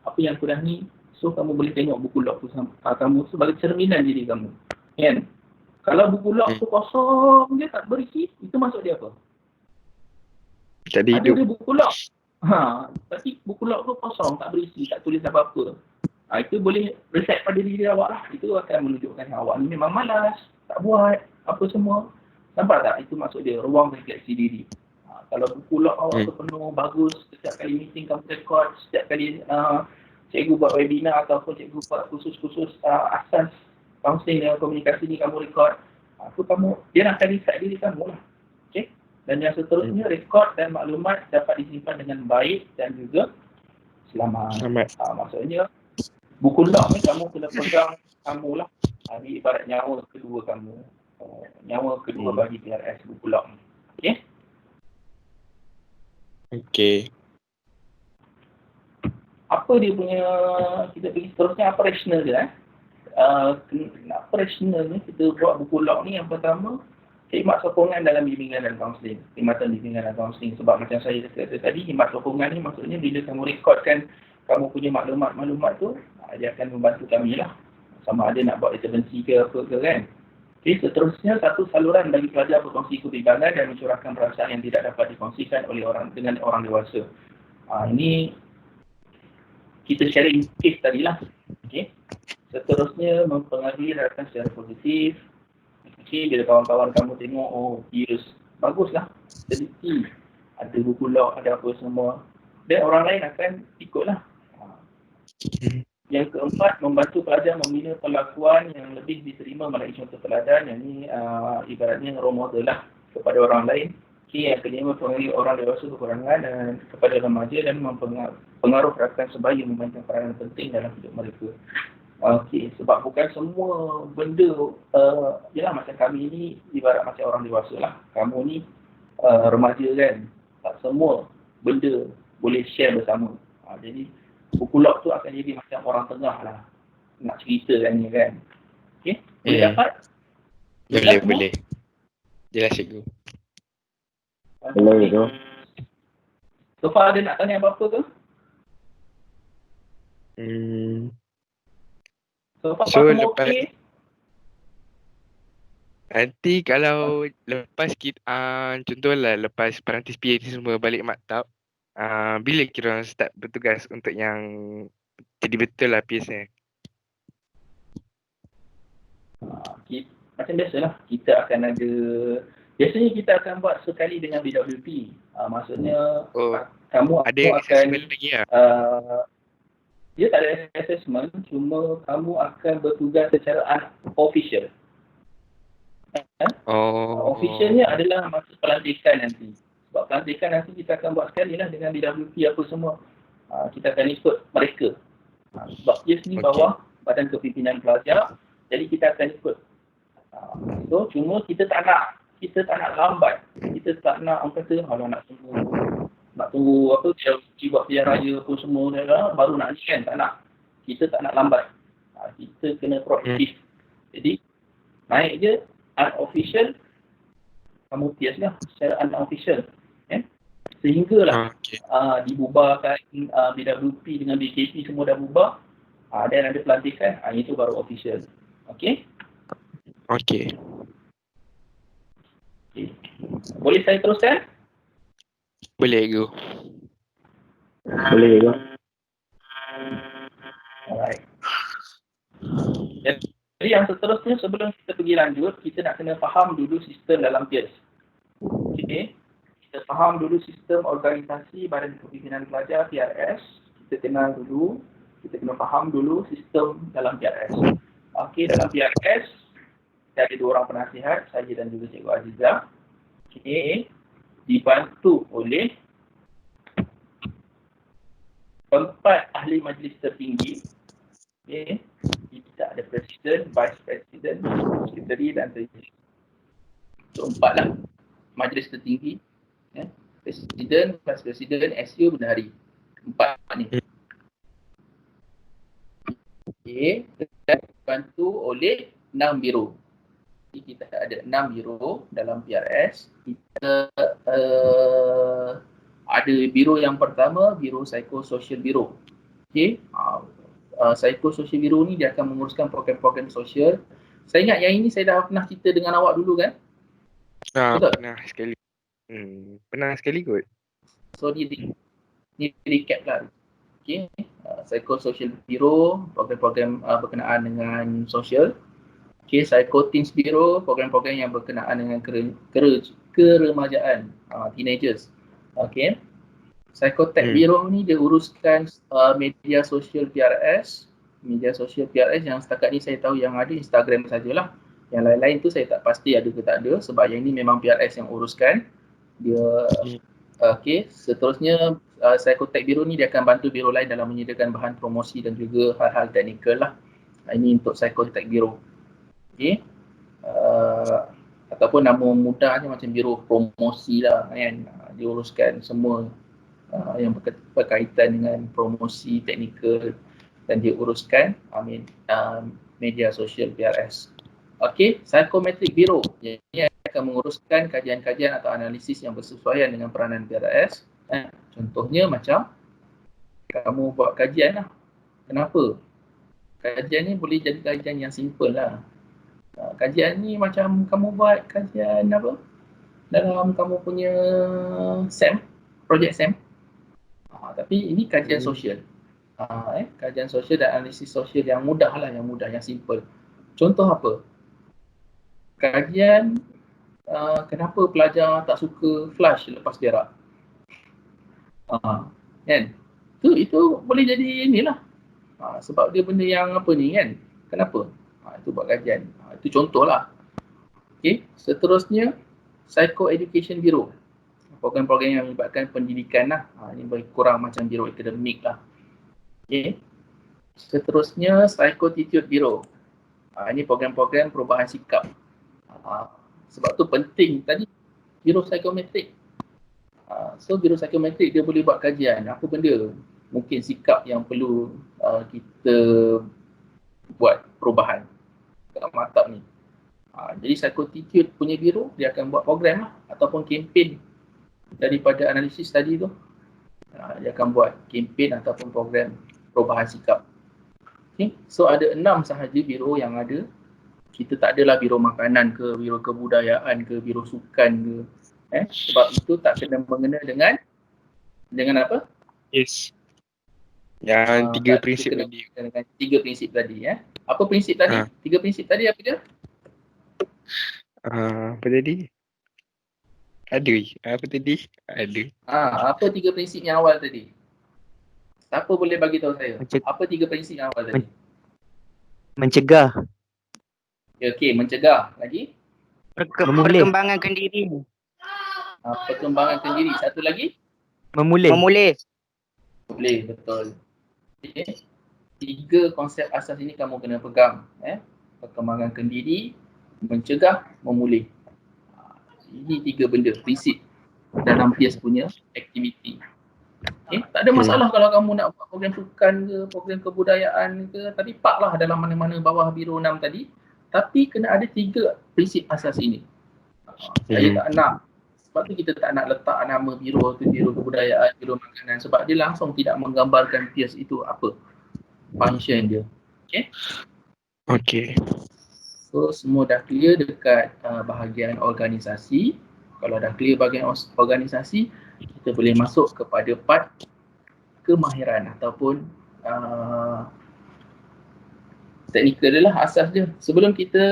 Apa yang aku dah ni. So kamu boleh tengok buku log tu kamu sebagai cerminan diri kamu. Kan? Kalau buku log tu kosong, dia tak berisi, itu maksud dia apa? Tak ada hidup. Ada buku log. Tapi buku log tu kosong, tak berisi, tak tulis apa-apa. Itu boleh reflect pada diri awak lah. Itu akan menunjukkan awak ni memang malas, tak buat apa semua. Nampak tak? Itu maksud dia, ruang refleksi diri. Kalau buku log awak tu penuh, bagus, setiap kali meeting kamu record, setiap kali cikgu buat webinar ataupun cikgu buat khusus-khusus asas counseling dan komunikasi ni kamu record, dia nak cari reflect diri kamu lah. Okay? Dan yang seterusnya, rekod dan maklumat dapat disimpan dengan baik dan juga selamat. Maksudnya, buku log ni kamu kena pegang kamu lah. Ini ibarat nyawa kedua kamu. Nyawa kedua bagi PRS buku log ni. Okay? Okay. Apa dia punya, kita pergi seterusnya operational dia. Operational ni, kita buat buku log ni yang pertama, khidmat sokongan dalam bimbingan dan kaunseling. Khidmatan bimbingan dan kaunseling. Sebab macam saya kata tadi, khidmat sokongan ni maksudnya bila kamu rekodkan kamu punya maklumat-maklumat tu, dia akan membantu kami lah. Sama ada nak buat intervensi ke apa ke kan. Okay, seterusnya satu saluran bagi pelajar berkongsi kebimbangan dan mencurahkan perasaan yang tidak dapat dikongsikan oleh dengan orang dewasa. Ini kita sharing case tadilah. Okay. Seterusnya mempengaruhi rakan secara positif. Okay, bila kawan-kawan kamu tengok, oh virus, baguslah, teliti, ada buku log, ada apa semua, dan orang lain akan ikutlah. Yang keempat, membantu pelajar membina perlakuan yang lebih diterima melalui contoh teladan, yang ni ibaratnya role model lah kepada orang lain. Okay, yang kelima, mempengaruhi orang dewasa kekurangan dan kepada remaja dan mempengaruhi rakan sebaya memainkan peranan penting dalam hidup mereka. Okey, sebab bukan semua benda, yelah macam kami ni ibarat macam orang dewasa lah. Kamu ni remaja kan, tak semua benda boleh share bersama. Jadi buku log tu akan jadi macam orang tengah lah nak ceritakan ni kan. Okey, boleh dapat? Boleh. Jelas cikgu. Boleh tu. So far ada nak tanya apa-apa ke? So far semua lepas, okey? nanti kalau lepas kita contohlah lepas perantis PhD semua balik maktab, bila kira orang start bertugas untuk yang jadi betul lah PS ni? Macam biasalah, kita akan ada, biasanya kita akan buat sekali dengan BWP. Maksudnya kamu ada akan assessment lagi lah? Dia tak ada assessment, cuma kamu akan bertugas secara unofficial. Officialnya adalah masa pelantikan nanti. Sebab pelantikan nanti kita akan buat sekali lah dengan BWP apa semua. Kita akan ikut mereka. Sebab dia sini bawah Badan Kepimpinan Pelajar, jadi kita akan ikut. So cuma kita tak nak lambat. Kita tak nak orang kata kalau nak tunggu apa buat pilihan raya apa semua baru nak ni kan, tak nak. Kita tak nak lambat. Kita kena proaktif. Jadi naik je unofficial, kamu PS lah secara unofficial. Sehinggalah dibubarkan BWP dengan BKP semua dah bubar. Dan ada pelantikan, itu baru official. Okey? Okey. Boleh saya teruskan? Boleh Gu. Boleh Gu. Alright. Jadi yang seterusnya sebelum kita pergi lanjut, kita nak kena faham dulu sistem dalam PIRS. Okey. Kita faham dulu sistem organisasi Badan Kepimpinan Pelajar PRS. Kita kenal dulu, kita kena faham dulu sistem dalam PRS. Okey, dalam PRS kita ada 2 orang penasihat, saya dan juga Cikgu Azizah. Okey. Dibantu oleh 4 ahli majlis tertinggi. Okay. Kita ada presiden, vice president, sekretari dan treasurer. So 4 lah majlis tertinggi. Presiden, vice president, SU, bendahari. 4 ni. Okay. Dan dibantu oleh 6 biro. Jadi kita ada 6 biro dalam PRS. Kita ada biro yang pertama, Biro Psikososial Biro. Okay. Psikososial Biro ni dia akan menguruskan program-program sosial. Saya ingat yang ini saya dah pernah cerita dengan awak dulu kan? Pernah sekali. Pernah sekali kot. So dia Ni recap lah. Okay. Psychosocial Bureau, program-program berkenaan dengan sosial. Okay, Psychoteens Bureau, program-program yang berkenaan dengan keremajaan, teenagers. Okay. Psychotech Bureau ni dia uruskan media sosial PRS. Media sosial PRS yang setakat ni saya tahu yang ada Instagram sajalah. Yang lain-lain tu saya tak pasti ada ke tak ada, sebab yang ni memang PRS yang uruskan. Dia okey, seterusnya Psychotech Bureau ni dia akan bantu biro lain dalam menyediakan bahan promosi dan juga hal-hal teknikal lah. Ini untuk Psychotech Bureau. Okey. Ataupun nama mudahnya macam biro promosi lah kan. Dia uruskan semua yang berkaitan dengan promosi teknikal dan dia uruskan media sosial PRS. Okey, Psychometric Bureau yang akan menguruskan kajian-kajian atau analisis yang bersesuaian dengan peranan PRS. Contohnya macam kamu buat kajian lah. Kenapa? Kajian ni boleh jadi kajian yang simple lah. Kajian ni macam kamu buat kajian apa? Dalam kamu punya SEM, projek SEM. Tapi ini kajian sosial. Kajian sosial dan analisis sosial yang mudah lah, yang mudah, yang simple. Contoh apa? Kajian kenapa pelajar tak suka flush lepas berak. Kan? Itu boleh jadi inilah. Sebab dia benda yang apa ni kan? Kenapa? Itu buat kajian. Itu contohlah. Okey, seterusnya Psycho Education Bureau. Program-program yang melibatkan pendidikan lah. Ini lebih kurang macam biro akademik lah. Okey. Seterusnya Psychotitude Bureau. Ini program-program perubahan sikap. Sebab tu penting tadi biro psikometrik. So biro psikometrik dia boleh buat kajian apa benda mungkin sikap yang perlu kita buat perubahan dalam matap ni. Jadi Psychotitude punya biro dia akan buat program lah ataupun kempen daripada analisis tadi tu. Dia akan buat kempen ataupun program perubahan sikap. Okay. So ada 6 sahaja biro yang ada. Kita tak adalah biro makanan ke, biro kebudayaan ke, biro sukan ke. Sebab itu tak kena mengena dengan apa? Yes. Yang 3 prinsip tadi. Dengan 3 prinsip tadi ya. Apa prinsip tadi? 3 prinsip tadi apa dia? Apa tadi? Apa tadi? Ada. Apa 3 prinsip yang awal tadi? Siapa boleh bagi tahu saya? Apa 3 prinsip yang awal tadi? Mencegah. Okey, mencegah. Lagi? Perkembangan diri. Perkembangan diri. Satu lagi? Memulih. Boleh, betul. Okay. 3 konsep asas ini kamu kena pegang. Perkembangan diri, mencegah, memulih. Ini 3 benda, prinsip dalam PIAS punya aktiviti. Tak ada masalah kalau kamu nak buat program sukan ke, program kebudayaan ke, tadi paklah dalam mana-mana bawah biro 6 tadi. Tapi kena ada 3 prinsip asas ini. Saya tak nak, sebab tu kita tak nak letak nama biro tu, biro kebudayaan, biro makanan, sebab dia langsung tidak menggambarkan PIAS itu apa function dia. Okay. So semua dah clear dekat bahagian organisasi. Kalau dah clear bahagian organisasi, kita boleh masuk kepada part kemahiran ataupun teknikal adalah asas dia. Sebelum kita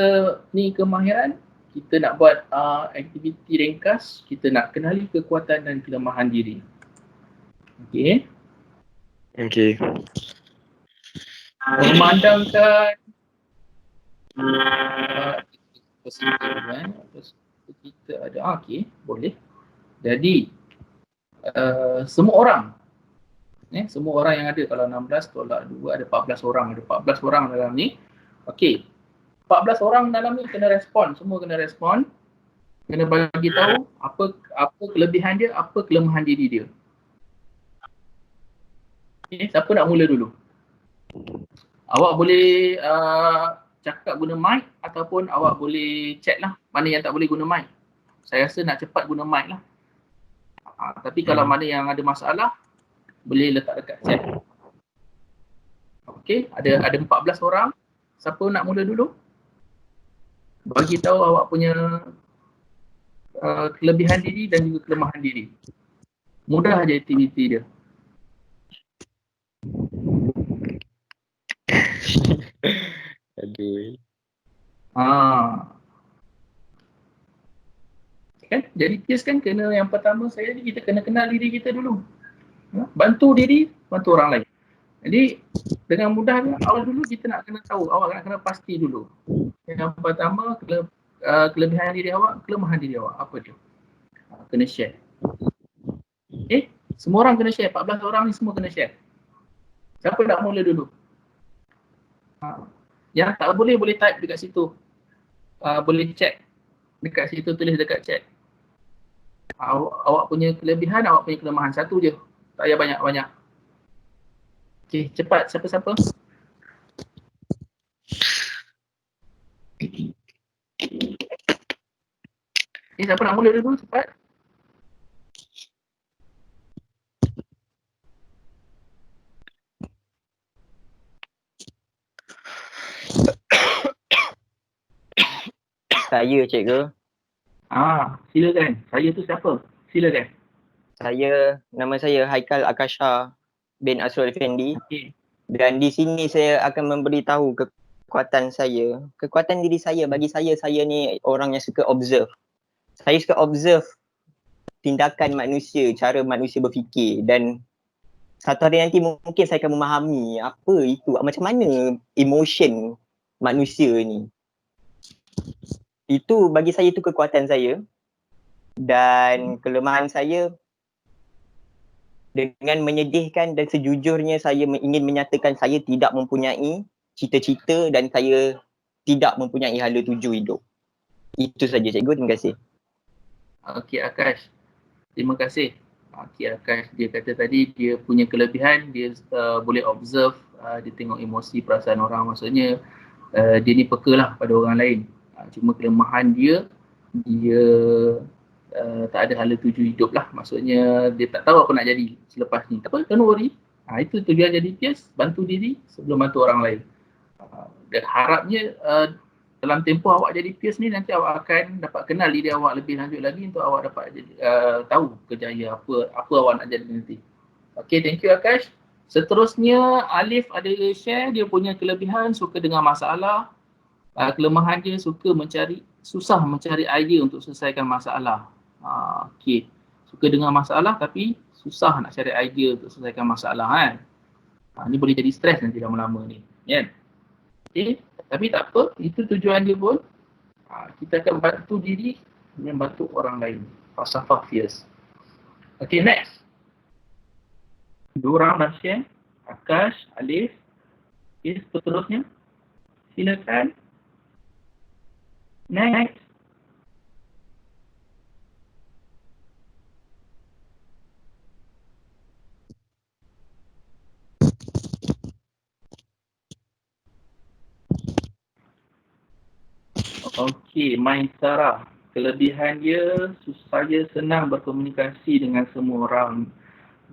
ni kemahiran, kita nak buat aktiviti ringkas, kita nak kenali kekuatan dan kelemahan diri. Okey. Memandangkan kita ada okey, boleh. Jadi semua orang semua orang yang ada, kalau 16 tolak 2 ada 14 orang, ada 14 orang dalam ni. Okey. 14 orang dalam ni kena respon, semua kena respon. Kena bagi tahu apa kelebihan dia, apa kelemahan diri dia. Okey, siapa nak mula dulu? Awak boleh cakap guna mic ataupun awak boleh chat lah. Mana yang tak boleh guna mic? Saya rasa nak cepat guna mic lah. Tapi kalau mana yang ada masalah, boleh letak dekat chat. Okey, ada 14 orang. Siapa nak mula dulu? Bagi tahu awak punya kelebihan diri dan juga kelemahan diri. Mudah aja aktiviti dia. Kan jadi peers kan kena, yang pertama saya ni kita kena kenal diri kita dulu. Bantu diri, bantu orang lain. Jadi dengan mudahnya awal dulu kita nak kena tahu, awak nak kena pasti dulu. Yang pertama kelebihan diri awak, kelemahan diri awak, apa dia? Kena share. Semua orang kena share, 14 orang ni semua kena share. Siapa nak mula dulu? Yang tak boleh type dekat situ. Boleh chat dekat situ, tulis dekat chat. Awak punya kelebihan, awak punya kelemahan, satu je. Tak payah banyak-banyak. Okey, cepat siapa-siapa? Siapa nak mula dulu, cepat. Saya, cikgu. Silakan. Saya tu siapa? Silakan. Nama saya Haikal Akasha bin Asrul Effendi. Okey. Dan di sini saya akan memberitahu kekuatan saya. Kekuatan diri saya, bagi saya ni orang yang suka observe. Saya suka observe tindakan manusia, cara manusia berfikir, dan satu hari nanti mungkin saya akan memahami apa itu, macam mana emotion manusia ni. Itu bagi saya, itu kekuatan saya. Dan kelemahan saya, dengan menyedihkan dan sejujurnya saya ingin menyatakan saya tidak mempunyai cita-cita dan saya tidak mempunyai hala tuju hidup. Itu saja, cikgu. Terima kasih. Okey, Akash. Terima kasih. Okey, Akash dia kata tadi dia punya kelebihan, dia boleh observe, dia tengok emosi perasaan orang, maksudnya dia ni peka lah pada orang lain. Cuma kelemahan dia tak ada hala tuju hidup lah, maksudnya dia tak tahu apa nak jadi selepas ni. Tak apa, don't worry. Itu tujuan jadi peers, bantu diri sebelum bantu orang lain. Dan harapnya dalam tempoh awak jadi peers ni, nanti awak akan dapat kenal diri awak lebih lanjut lagi untuk awak dapat jadi, tahu kejayaan apa awak nak jadi nanti. Okay, thank you Akash. Seterusnya Alif ada share dia punya kelebihan, suka dengan masalah. Kelemahan dia susah mencari idea untuk selesaikan masalah. Okay, suka dengan masalah tapi susah nak cari idea untuk selesaikan masalah kan. Ni boleh jadi stres nanti lama-lama ni, kan? Okay, tapi tak apa, itu tujuan dia pun. Kita akan bantu diri dan bantu orang lain. Falsafah fierce. Okay, next. Dua orang dah share. Akash, Alif. Okay, seterusnya. Silakan. Next. Okey, Maisara. Kelebihan dia, saya senang berkomunikasi dengan semua orang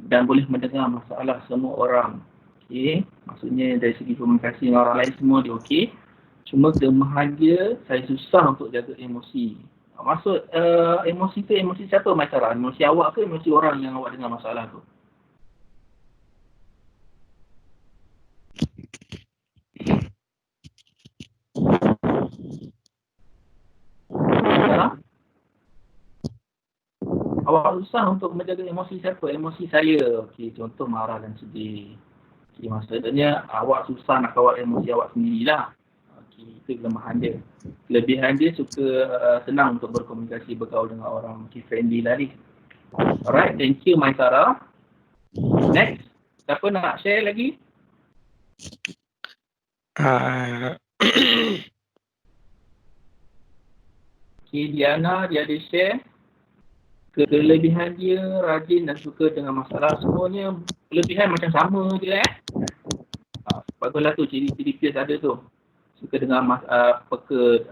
dan boleh mendengar masalah semua orang. Okey, maksudnya dari segi komunikasi dengan orang lain semua dia okey. Cuma kelemahan dia, saya susah untuk jaga emosi. Maksud emosi tu, emosi siapa Maisara? Emosi awak ke emosi orang yang awak dengar masalah tu? Awak susah untuk menjaga emosi siapa? Emosi saya. Okey, contoh marah dan sedih. Okey, maksudnya awak susah nak kawal emosi awak sendirilah. Okey, itu kelemahan dia. Kelebihan dia suka senang untuk berkomunikasi, bergaul dengan orang. Okey, friendly lari. Alright, thank you Maisara. Next, siapa nak share lagi? Okey, Diana, dia ada share. Kelebihan dia rajin dan suka dengan masalah. Semuanya kelebihan macam sama je baguslah tu, ciri-ciri peers ada tu. Suka dengan peka,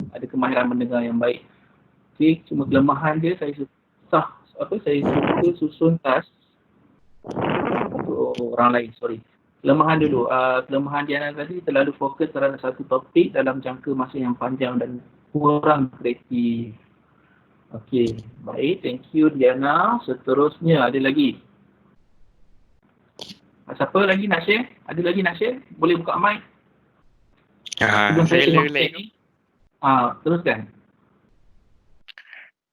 ada kemahiran mendengar yang baik. Okay, cuma kelemahan dia saya suka susun task untuk orang lain. Kelemahan dulu. Kelemahan Diana tadi terlalu fokus terhadap satu topik dalam jangka masa yang panjang dan kurang kreatif. Okey, baik. Thank you Diana. Seterusnya ada lagi. Siapa lagi nak share? Ada lagi nak share? Boleh buka mic. Saya like. Teruskan.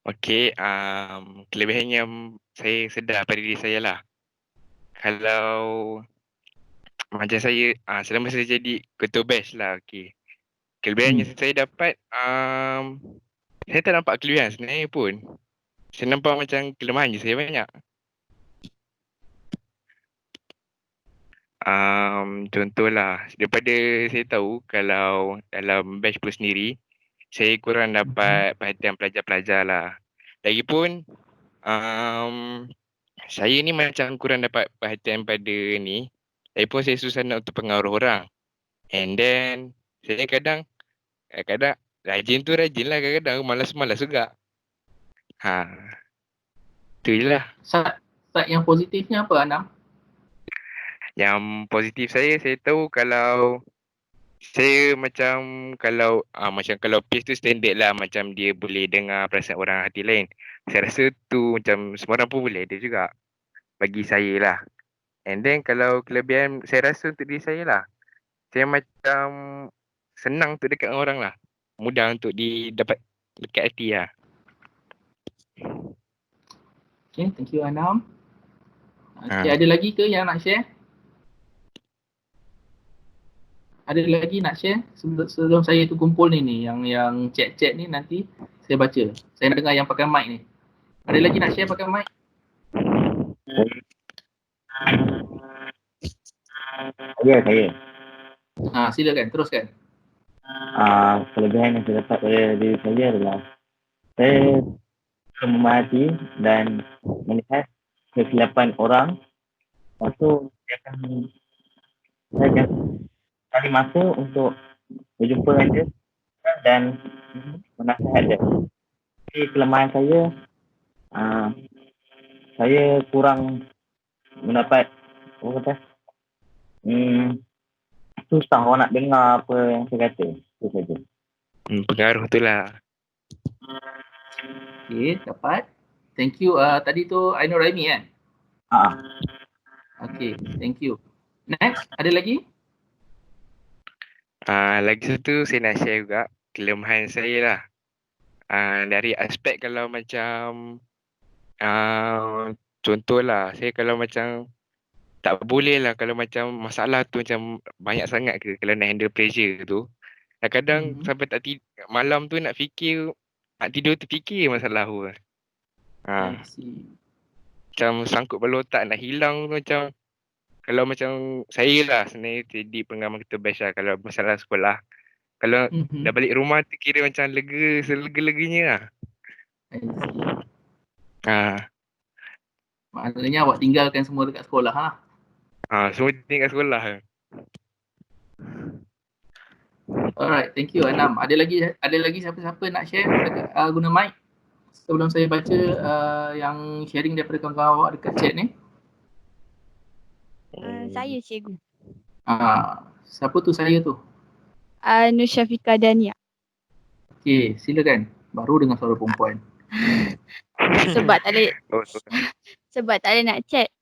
Okey, kelebihan yang saya sedar pada diri saya lah. Kalau macam saya, selama saya jadi ketua batch lah, okey. Kelebihan yang saya dapat, saya tak nampak kelebihan sebenarnya pun. Saya nampak macam kelemahan je saya banyak. Contohlah, daripada saya tahu kalau dalam batch pun sendiri, saya kurang dapat perhatian pelajar-pelajar lah. Lagipun, saya ni macam kurang dapat perhatian pada ni, lagipun saya susah nak untuk pengaruh orang. And then, saya kadang-kadang rajin tu rajin lah, kadang-kadang malas-malas juga. Tu je lah. Side yang positifnya apa, Anam? Yang positif saya tahu kalau saya macam kalau peers tu standard lah, macam dia boleh dengar perasaan orang hati lain. Saya rasa tu macam semua orang pun boleh ada juga bagi saya lah. And then kalau kelebihan saya rasa untuk diri saya lah, saya macam senang untuk dekat dengan orang lah. Mudah untuk didapat dekat hati lah. Okay, thank you, Anam. Okay, ada lagi ke yang nak share? Ada lagi nak share sebelum saya tu kumpul ni yang chat-chat ni nanti saya baca. Saya nak dengar yang pakai mic ni. Ada lagi nak share pakai mic? Saya. Silakan, teruskan. Kelebihan yang saya dapat pada diri saya adalah saya memahami dan melihat kesilapan orang. Lepas tu saya akan cari masa untuk berjumpa dengan dia dan menasihat dia. Jadi kelemahan saya kurang mendapat susah orang nak dengar apa yang saya kata. Itu saja. Pengaruh tu lah. Okay, dapat. Thank you. Tadi tu Ainur Raimi kan? Okay, thank you. Next, ada lagi? Lagi satu saya nak share juga kelemahan saya lah. Dari aspek kalau macam contohlah, saya kalau macam tak boleh lah kalau macam masalah tu macam banyak sangat ke, kalau nak handle pressure tu. Kadang-kadang sampai malam tu nak tidur terfikir masalah tu. I see. Macam sangkut bala otak nak hilang tu macam, kalau macam saya lah sebenarnya jadi pengalaman kita best lah kalau masalah sekolah. Kalau dah balik rumah tu kira macam lega, selega-leganya lah. I see. Maknanya awak tinggalkan semua dekat sekolah lah. Semua tinggal sekolah. Alright, thank you Anam. Ada lagi siapa-siapa nak share guna mic sebelum saya baca yang sharing daripada kawan-kawan awak dekat chat ni? Saya cikgu. Siapa tu saya tu? Nur Syafiqah Dania. Okay, silakan. Baru dengar suara perempuan. Sebab tak boleh nak chat.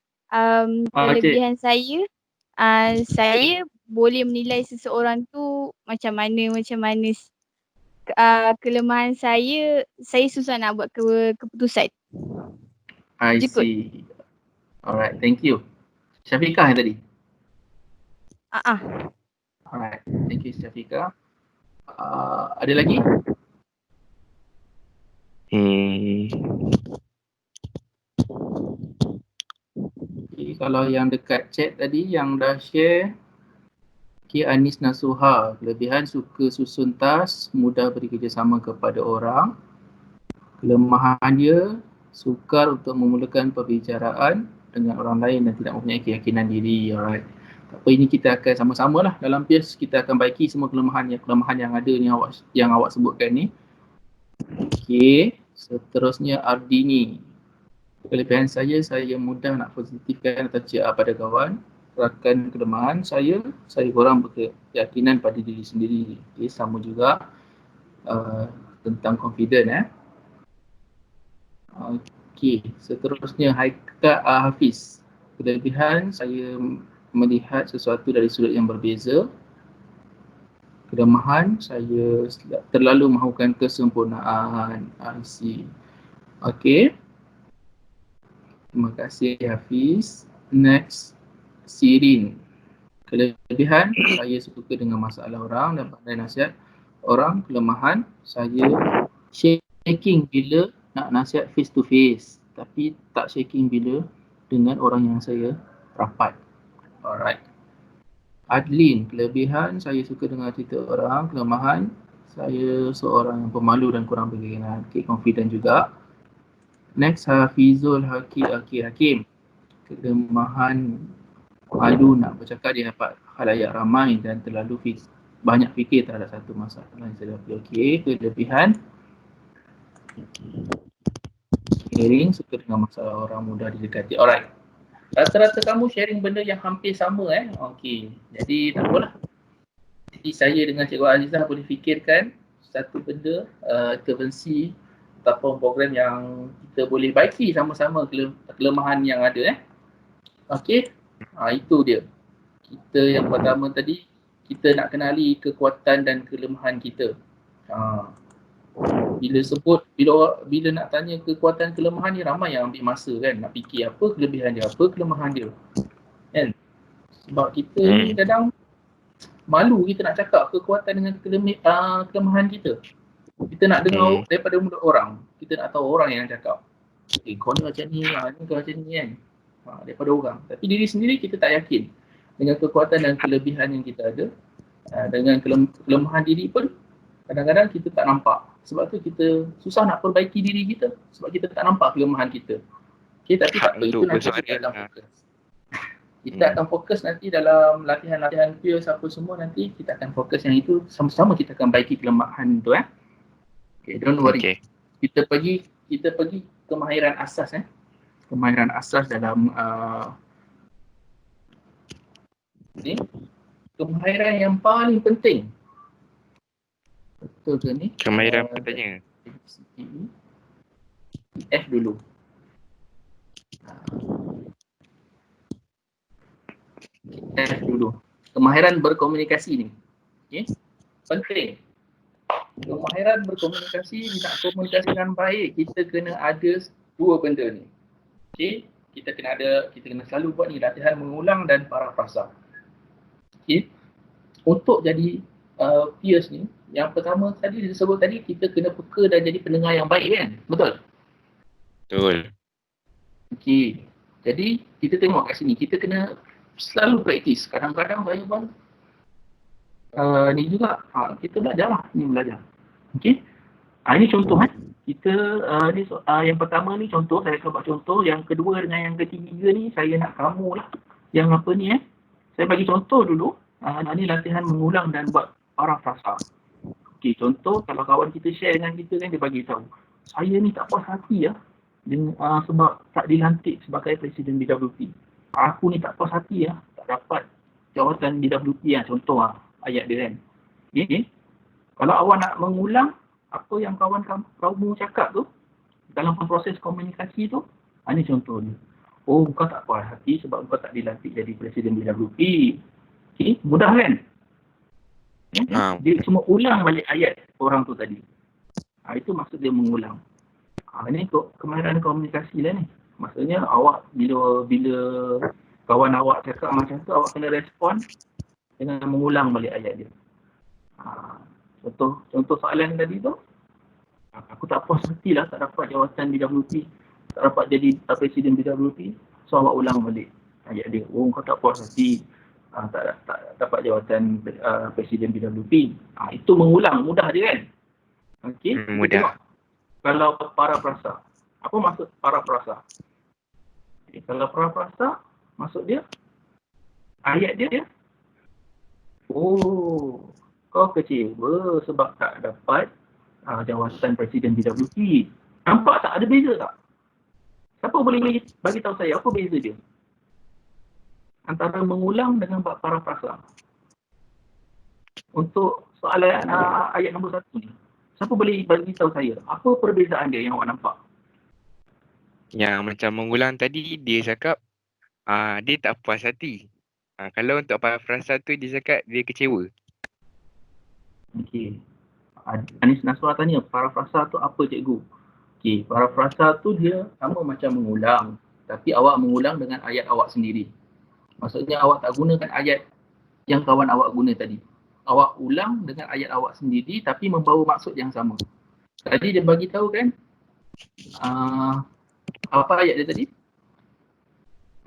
Kelebihan saya boleh menilai seseorang tu macam mana. Kelemahan saya susah nak buat keputusan. I see. Alright, thank you. Syafiqah yang tadi? Alright, thank you Syafiqah. Ada lagi? Okay, kalau yang dekat chat tadi yang dah share, okay, Anis Nasuha, kelebihan suka susun tas, mudah bekerjasama kepada orang. Kelemahan dia, sukar untuk memulakan perbicaraan dengan orang lain dan tidak mempunyai keyakinan diri. Alright. Apa ini kita akan sama-sama lah dalam peers, kita akan baiki semua kelemahan yang ada ni yang awak sebutkan ni. Okay, seterusnya Ardini. Kelebihan saya mudah nak positifkan atau cheer up pada kawan. Rakan kelemahan saya kurang berkeyakinan pada diri sendiri. Okay, sama juga tentang confident. Okay, seterusnya Hafiz. Kelebihan saya melihat sesuatu dari sudut yang berbeza. Kelemahan, saya terlalu mahukan kesempurnaan. I see. Okay. Terima kasih Hafiz. Next, Sirin. Kelebihan, saya suka dengan masalah orang dan pandai nasihat orang. Kelemahan, saya shaking bila nak nasihat face to face, tapi tak shaking bila dengan orang yang saya rapat. Alright. Adlin, kelebihan, saya suka dengan cerita orang. Kelemahan, saya seorang yang pemalu dan kurang bergenggaman. Okay, confident juga. Next, Hafizul Hakim. Kelemahan, malu nak bercakap di hadapan khalayak ramai dan terlalu banyak fikir terhadap satu masalah yang saya dapat. Okey, kelebihan, sharing, suka dengan masalah orang, mudah didekati. Alright. Rata-rata kamu sharing benda yang hampir sama Okey. Jadi tak apalah. Jadi saya dengan Cikgu Azizah boleh fikirkan satu benda, intervensi ataupun program yang kita boleh baiki sama-sama kelemahan yang ada Okey. Itu dia. Kita yang pertama tadi, kita nak kenali kekuatan dan kelemahan kita. Bila nak tanya kekuatan kelemahan ni, ramai yang ambil masa kan, nak fikir apa kelebihan dia, apa kelemahan dia. Kan? Sebab kita ni kadang malu kita nak cakap kekuatan dengan kelemahan kita. Kita nak dengar daripada mulut orang. Kita nak tahu orang yang cakap. Kau ni macam ni, kau macam ni kan. Daripada orang. Tapi diri sendiri kita tak yakin dengan kekuatan dan kelebihan yang kita ada. Dengan kelemahan diri pun kadang-kadang kita tak nampak. Sebab tu kita susah nak perbaiki diri kita. Sebab kita tak nampak kelemahan kita. Okay, tapi tak apa, itu nanti kita akan fokus. Kita akan fokus nanti dalam latihan-latihan peers apa semua, nanti kita akan fokus yang itu. Sama-sama kita akan baiki kelemahan tu Okay, don't worry. Okay. Kita pergi kemahiran asas kemahiran asas dalam ni. Kemahiran yang paling penting. Betul ke ni? Kemahiran bertanya. F dulu. F dulu. Kemahiran berkomunikasi ni. Okay? Penting. Kemahiran berkomunikasi, nak komunikasi dengan baik, kita kena ada dua benda ni. Okay? Kita kena selalu buat ni, latihan mengulang dan parafrasa. Okay? Untuk jadi peers ni, yang pertama tadi disebut tadi, kita kena peka dan jadi pendengar yang baik kan? Betul? Betul. Okay. Jadi kita tengok kat sini, kita kena selalu praktis. Kadang-kadang saya pun ni juga, kita belajar lah, ni belajar. Okay? Ini contoh kita yang pertama ni contoh, saya akan buat contoh. Yang kedua dengan yang ketiga ni, saya nak kamu lah. Yang apa ni saya bagi contoh dulu. Ni latihan mengulang dan buat parafrasa. Okay, contoh kalau kawan kita share dengan kita kan, dia bagi tahu, saya ni tak puas hati sebab tak dilantik sebagai Presiden BWP. Aku ni tak puas hati tak dapat jawatan BWP contoh ayat dia kan. Okay. Kalau awak nak mengulang apa yang kamu cakap tu dalam proses komunikasi tu, ni contoh ni. Oh, kau tak puas hati sebab kau tak dilantik jadi Presiden BWP. Okay, mudah kan? Dia cuma ulang balik ayat orang tu tadi. Itu maksud dia mengulang. Ini kemahiran komunikasi lah ni. Maksudnya awak bila kawan awak cakap macam tu, awak kena respon dengan mengulang balik ayat dia. Contoh soalan tadi tu, aku tak puas hati lah tak dapat jawatan BWP, tak dapat jadi Presiden BWP. So awak ulang balik ayat dia. Oh, kau tak puas hati tak dapat jawatan Presiden BWP. Itu mengulang, mudah je kan? Okey, mudah. Kalau parafrasa, apa maksud parafrasa? Kalau parafrasa, maksud dia ayat dia. Oh, kau kecewa sebab tak dapat jawatan Presiden BWP. Nampak tak ada beza tak? Siapa boleh bagi tahu saya apa beza dia antara mengulang dengan buat parafrasa? Untuk soalan ayat nombor 1 ni, siapa boleh bagi tahu saya apa perbezaan dia yang awak nampak? Yang macam mengulang tadi, dia cakap dia tak puas hati. Kalau untuk parafrasa tu, dia cakap dia kecewa. Okey. Anis Nasrullah tanya, parafrasa tu apa cikgu? Okey, parafrasa tu dia sama macam mengulang. Tapi awak mengulang dengan ayat awak sendiri. Maksudnya awak tak gunakan ayat yang kawan awak guna tadi. Awak ulang dengan ayat awak sendiri tapi membawa maksud yang sama. Tadi dia bagi tahu kan, apa ayat dia tadi?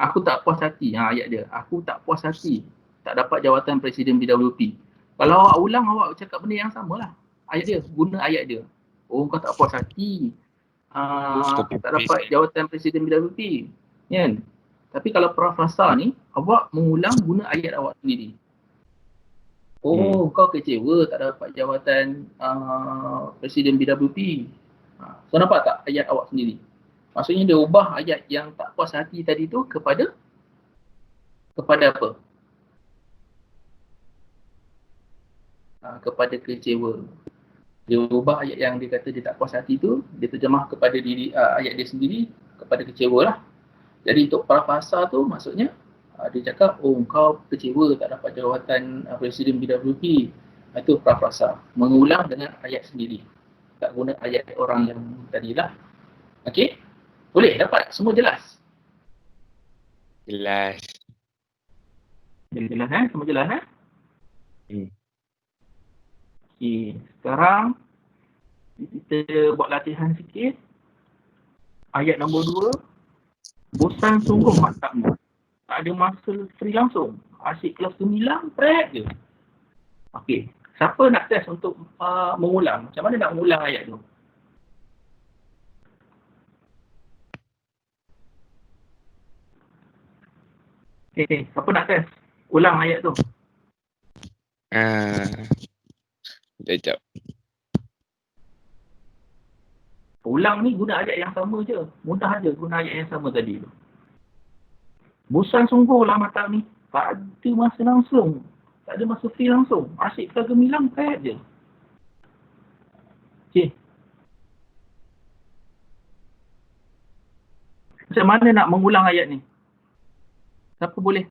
Aku tak puas hati. Ayat dia. Aku tak puas hati tak dapat jawatan Presiden BWP. Kalau awak ulang, awak cakap benda yang sama lah. Ayat dia. Guna ayat dia. Oh, kau tak puas hati tak dapat jawatan Presiden BWP. Kan? Tapi kalau parafrasa ni, awak mengulang guna ayat awak sendiri. Oh, kau kecewa tak dapat jawatan Presiden BWP. So nampak tak ayat awak sendiri? Maksudnya dia ubah ayat yang tak puas hati tadi tu kepada apa? Kepada kecewa. Dia ubah ayat yang dia kata dia tak puas hati tu, dia terjemah kepada diri ayat dia sendiri kepada kecewa lah. Jadi untuk parafrasa tu maksudnya dia cakap, oh kau kecewa tak dapat jawatan Presiden BWP. Itu parafrasa. Mengulang dengan ayat sendiri. Tak guna ayat orang yang tadilah. Okey? Boleh dapat? Semua jelas? Jelas. Jelas Semua jelas Hmm. Okey, sekarang kita buat latihan sikit. Ayat nombor 2. Bosan sungguh maktabmu. Tak ada masa free langsung. Asyik kelas gemilang, prep je. Okey, siapa nak test untuk mengulang? Macam mana nak mengulang ayat tu? Okay, siapa nak test? Ulang ayat tu. Sekejap. Ulang ni guna ayat yang sama je. Mudah je guna ayat yang sama tadi tu. Bosan sungguh lah mata ni. Tak ada masa langsung. Tak ada masa free langsung. Asyik kelas gemilang, prep je. Okay. Macam mana nak mengulang ayat ni? Siapa boleh?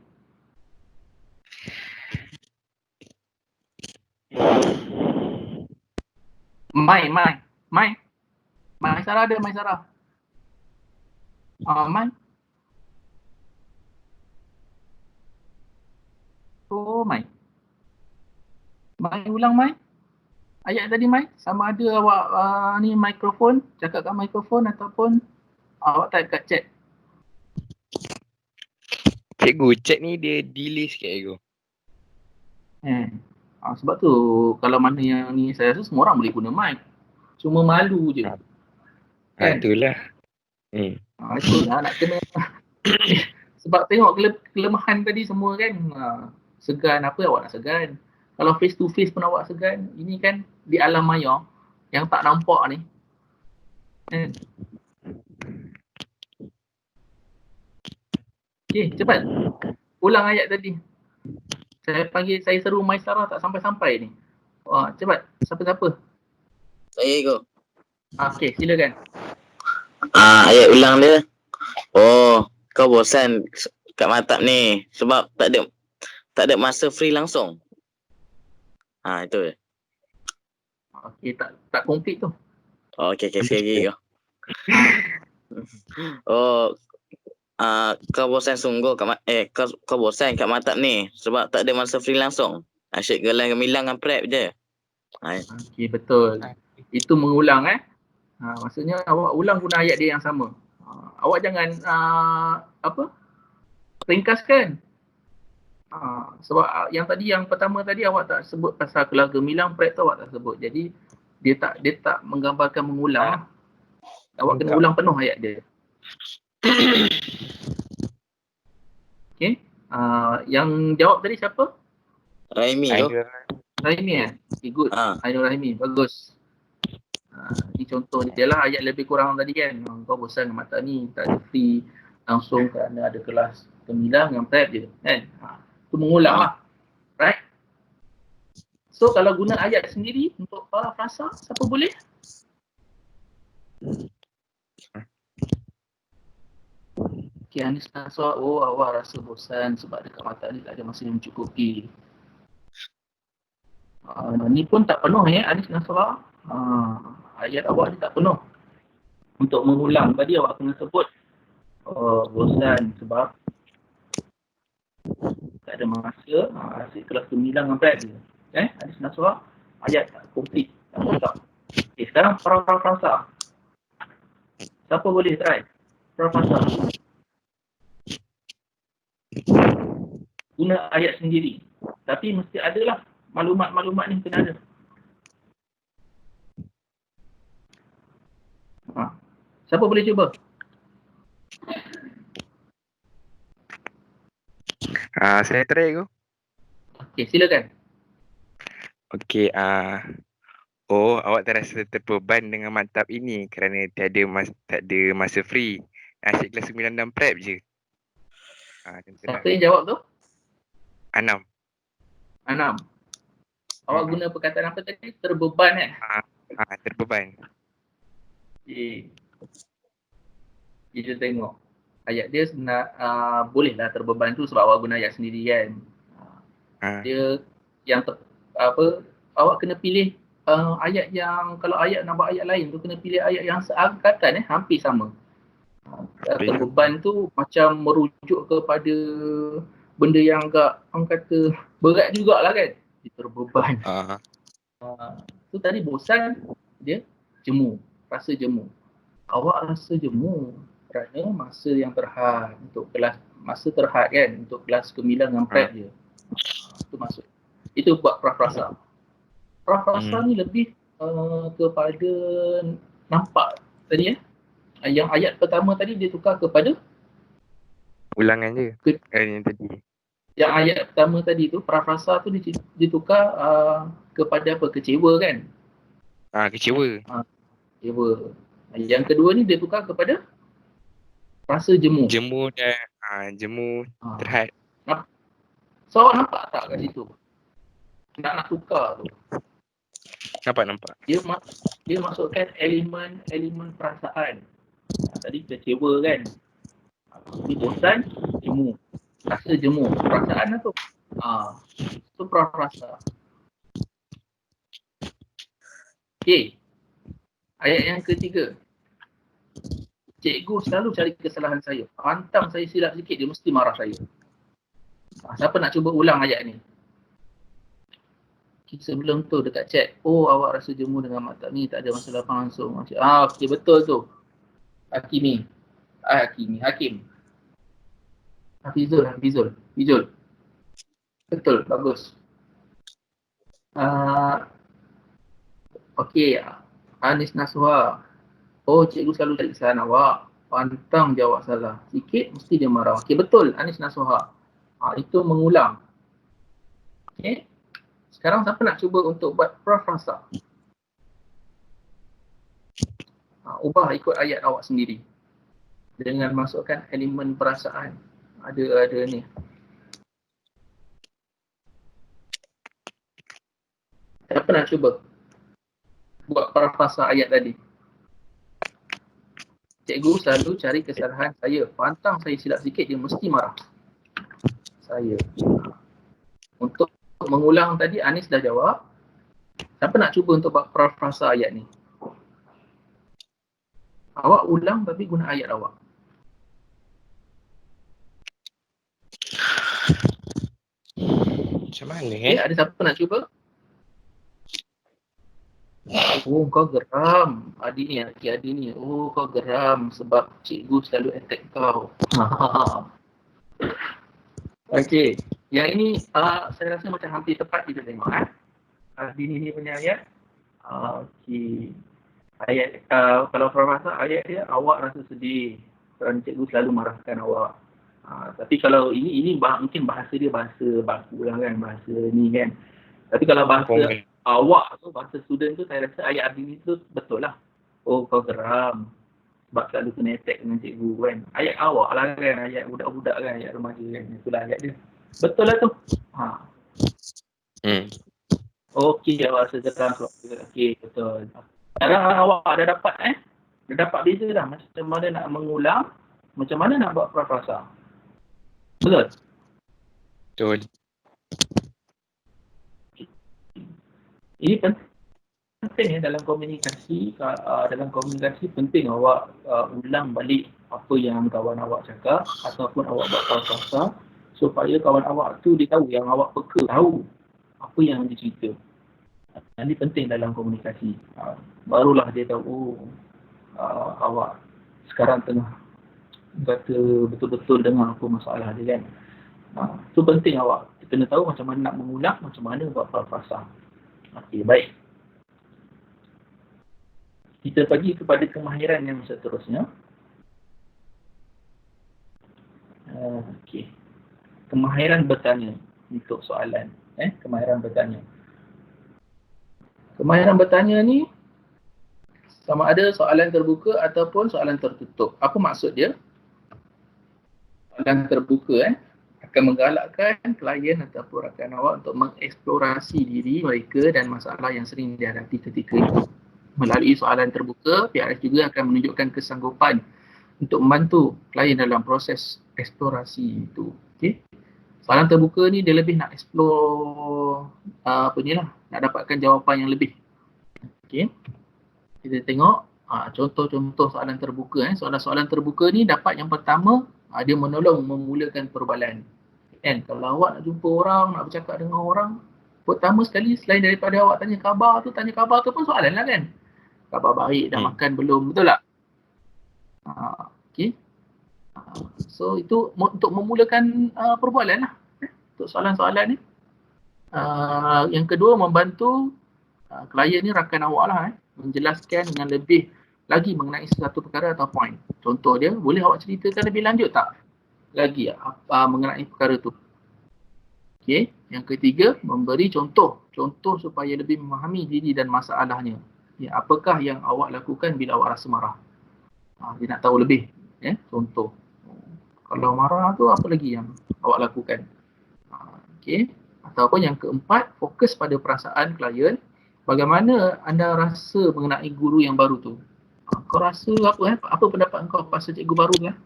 Mai Sarah ada, Mai Sarah. Mai. Oh, Mai. Mai ulang, Mai. Ayat tadi, Mai. Sama ada awak ni mikrofon, cakap kat mikrofon ataupun awak type kat chat. Cikgu, chat ni dia delay sikit cikgu. Sebab tu kalau mana yang ni saya rasa semua orang boleh guna mic. Cuma malu je. Kan? Itulah. Itulah nak kena. Sebab tengok kelemahan tadi semua kan. Segan apa awak nak segan. Kalau face to face pun awak segan. Ini kan di alam maya yang tak nampak ni. Okay, cepat. Ulang ayat tadi. Saya seru Mai Sarah tak sampai-sampai ni. Cepat. Siapa-siapa? Saya go. Okay, silakan. Ayat ulang dia. Oh, kau bosan kat Matap ni sebab tak ada masa free langsung. Itu. Okay, tak komplit tu. Okey, sekali lagi kau. Kau bosan sungguh kau bosan kat Matap ni sebab tak ada masa free langsung. Asyik gemilang dengan prep je. Okey, betul. Itu mengulang maksudnya awak ulang guna ayat dia yang sama. Awak jangan ringkaskan. Sebab yang pertama tadi awak tak sebut pasal kelas gemilang, prep tu awak tak sebut. Jadi dia tak menggambarkan mengulang. Awak kena ulang penuh ayat dia. Okey. Yang jawab tadi siapa? Raimi tu. Raimi Okay, good. Ainul Raimi, bagus. Ini contoh dia lah ayat lebih kurang tadi kan. Kau bosan dengan mata ni, tak ada free langsung kerana ada kelas gemilang dengan prep je kan. Itu mengulang lah. Right? So kalau guna ayat sendiri untuk parafrasa, siapa boleh? Okay, Anis Nasrullah, awak rasa bosan sebab dekat mata ni tak ada masa yang mencukupi. Ni pun tak penuh Anis Nasrah. Ayat awak ni tak penuh. Untuk mengulang tadi awak kena sebut bosan sebab tak ada masa. Asyik kelas 9 sampai je. Anis Nasrah ayat tak komplit. Tak lengkap. Okay, sekarang pra-prasa. Siapa boleh try? Pra-prasa. Guna ayat sendiri. Tapi mesti adalah maklumat-maklumat ni kena ada. Siapa boleh cuba? Saya try ko. Okey, silakan. Okey, awak terasa terbeban dengan maktab ini kerana tak ada masa free. Asyik kelas 9 dan prep je. Contohlah. Siapa yang jawab tu? Anam. Awak guna perkataan apa tadi? Terbeban Terbeban. Kita tengok. Ayat dia bolehlah terbeban tu sebab awak guna ayat sendiri kan. Dia yang awak kena pilih ayat yang, kalau ayat nak buat ayat lain tu kena pilih ayat yang seangkatan hampir sama. Terbeban tu macam merujuk kepada benda yang agak orang kata berat jugalah kan. Dia terbeban. Tu tadi bosan, dia jemu, rasa jemu. Awak rasa jemu kerana masa yang terhad untuk kelas, masa terhad kan untuk kelas ke-9 dengan prep je. Itu maksud. Itu buat pra-prasa. Pra-prasa ni lebih kepada nampak tadi yang ayat pertama tadi dia tukar kepada ulangan je. Yang tadi. Yang ayat pertama tadi tu pra-prasa tu ditukar kepada apa? Kecewa kan? Kecewa. Kecewa. Yang kedua ni dia tukar kepada rasa jemu. Jemu dan jemu terhad. So awak nampak tak kat situ? Nak tukar tu. Nampak. Dia masukkan elemen perasaan. Tadi kecewa kan. Ni bosan, jemu. Rasa jemu. Perasaan lah tu. Itu pra-prasa. Okey. Ayat yang ketiga. Cikgu selalu cari kesalahan saya. Pantang saya silap sikit, dia mesti marah saya. Siapa nak cuba ulang ayat ni? Sebelum tu dekat chat, awak rasa jemu dengan maktab ni, tak ada masalah langsung. Okey, betul tu. Hakim. Hafizul. Betul, bagus. Okey, Anis Nasrah. Cikgu selalu cari kesalahan awak. Pantang jawab salah. Sikit mesti dia marah. Okey, betul Anis Nasrah. Itu mengulang. Okey. Sekarang siapa nak cuba untuk buat pra-prasa? Ubah ikut ayat awak sendiri. Dengan masukkan elemen perasaan. Ada ni. Siapa nak cuba buat pra-prasa ayat tadi? Cikgu selalu cari kesalahan saya. Pantang saya silap sikit, dia mesti marah saya. Untuk mengulang tadi, Anis dah jawab. Siapa nak cuba untuk buat pra-prasa ayat ni? Awak ulang tapi guna ayat awak. Macam mana Ada siapa nak cuba? Kau geram. Adi ni. Kau geram sebab cikgu selalu attack kau. Okey. Yang ini saya rasa macam hampir tepat kita tengok. Adi ni punya ayat. Okey. Ayat kalau pra-prasa ayat dia, awak rasa sedih kerana cikgu selalu marahkan awak. Tapi kalau ini mungkin bahasa dia bahasa baku lah kan, bahasa ni kan. Tapi kalau bahasa awak tu, bahasa student tu, saya rasa ayat Adi tu betul lah. Kau geram sebab selalu kena attack dengan cikgu kan. Ayat awak lah kan, ayat budak-budak kan, ayat remaja kan. Itulah ayat dia. Betul lah tu. Okey, awak rasa geram sebab okey, betul. Sekarang awak dah dapat beza dah macam mana nak mengulang, macam mana nak buat pra-prasa. Betul? Betul. Ini penting dalam komunikasi. Dalam komunikasi penting awak ulang balik apa yang kawan awak cakap ataupun awak buat pasal supaya kawan awak tu dia tahu yang awak peka, tahu apa yang dia cerita. Ini penting dalam komunikasi. Barulah dia tahu awak sekarang tengah kata betul-betul dengar apa masalah dia kan. Itu penting awak kena tahu macam mana nak mengulang, macam mana buat fasal. Okey, baik. Kita pergi kepada kemahiran yang seterusnya. Okey. Kemahiran bertanya untuk soalan. Kemahiran bertanya. Kemahiran bertanya ni sama ada soalan terbuka ataupun soalan tertutup. Apa maksud dia? Soalan terbuka akan menggalakkan klien ataupun rakan awak untuk mengeksplorasi diri mereka dan masalah yang sering dihadapi ketika itu. Melalui soalan terbuka, PRS juga akan menunjukkan kesanggupan untuk membantu klien dalam proses eksplorasi itu. Okay. Soalan terbuka ni dia lebih nak explore nak dapatkan jawapan yang lebih. Okay. Kita tengok contoh-contoh soalan terbuka. Soalan-soalan terbuka ni dapat yang pertama, dia menolong memulakan perbualan. Kalau awak nak jumpa orang, nak bercakap dengan orang, pertama sekali selain daripada awak tanya khabar tu pun soalan lah kan. Khabar baik, dah makan belum, betul tak? Okay. So itu untuk memulakan perbualan lah. Untuk soalan-soalan ni. Yang kedua, membantu klien ni rakan awak lah menjelaskan dengan lebih lagi mengenai sesuatu perkara atau point. Contoh dia, boleh awak ceritakan lebih lanjut tak? Lagi mengenai perkara tu. Okey. Yang ketiga, memberi contoh supaya lebih memahami diri dan masalahnya. Apakah yang awak lakukan bila awak rasa marah? Dia nak tahu lebih. Contoh. Kalau marah tu apa lagi yang awak lakukan? Okey. Ataupun yang keempat, fokus pada perasaan klien. Bagaimana anda rasa mengenai guru yang baru tu? Kau rasa apa? Apa pendapat kau pasal cikgu baru kan?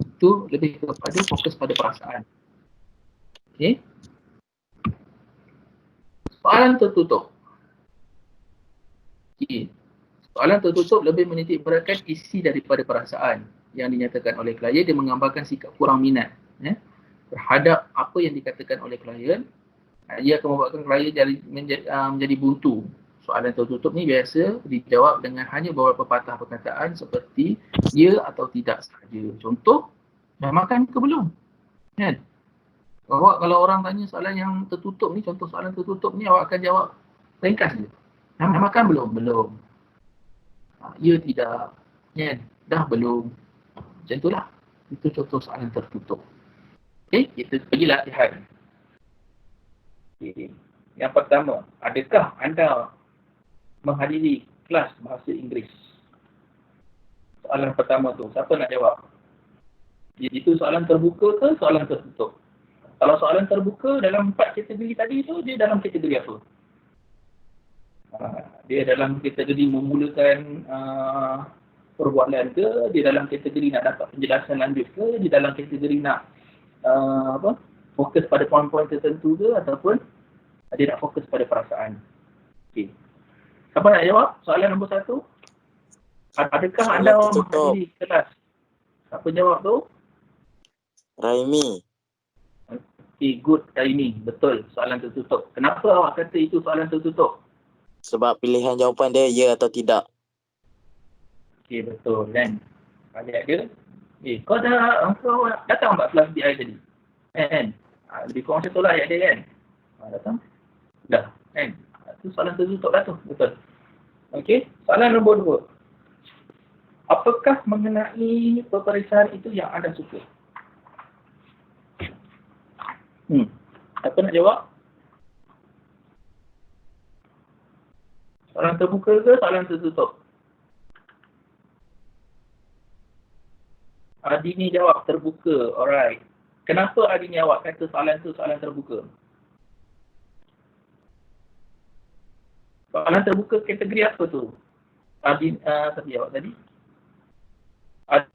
Itu lebih kepada fokus pada perasaan. Okey. Soalan tertutup. Okay. Soalan tertutup lebih menitik beratkan isi daripada perasaan yang dinyatakan oleh klien. Dia menggambarkan sikap kurang minat terhadap apa yang dikatakan oleh klien. Ia akan membuatkan klien menjadi buntu. Soalan tertutup ni biasa dijawab dengan hanya beberapa patah perkataan seperti ya atau tidak sahaja. Contoh, dah makan ke belum? Kan? Kalau orang tanya soalan yang tertutup ni, contoh soalan tertutup ni, awak akan jawab ringkas je. Dah makan belum? Belum. Ya tidak. Kan? Dah belum. Macam itulah. Itu contoh soalan tertutup. Okey, kita pergi latihan. Okay. Yang pertama, adakah anda menghadiri kelas bahasa Inggeris? Soalan pertama tu, siapa nak jawab? Itu soalan terbuka ke soalan tertutup? Kalau soalan terbuka dalam 4 kategori tadi tu, dia dalam kategori apa? Dia dalam kategori memulakan perbualan ke? Dia dalam kategori nak dapat penjelasan lanjut ke? Dia dalam kategori nak fokus pada poin-poin tertentu ke? Ataupun dia nak fokus pada perasaan? Okay. Siapa nak jawab? Soalan nombor 1. Adakah anda menghadiri kelas? Siapa jawab tu? Raimi. Okay, good Raimi. Betul, soalan tertutup. Kenapa awak kata itu soalan tertutup? Sebab pilihan jawapan dia ya atau tidak. Okay, betul kan? Ayat dia. Kau datang tak kelas BI tadi? Kan? Lebih kurang macam tu lah ayat dia kan? Datang? Dah, kan? Itu soalan tertutup lah tu. Betul. Okey, soalan nombor 2. Apakah mengenai peperiksaan itu yang anda suka? Siapa nak jawab? Soalan terbuka ke soalan tertutup? Adini jawab terbuka. Alright. Kenapa Adini awak kata soalan tu soalan terbuka? Soalan terbuka kategori apa tu? Adini, siapa jawab tadi?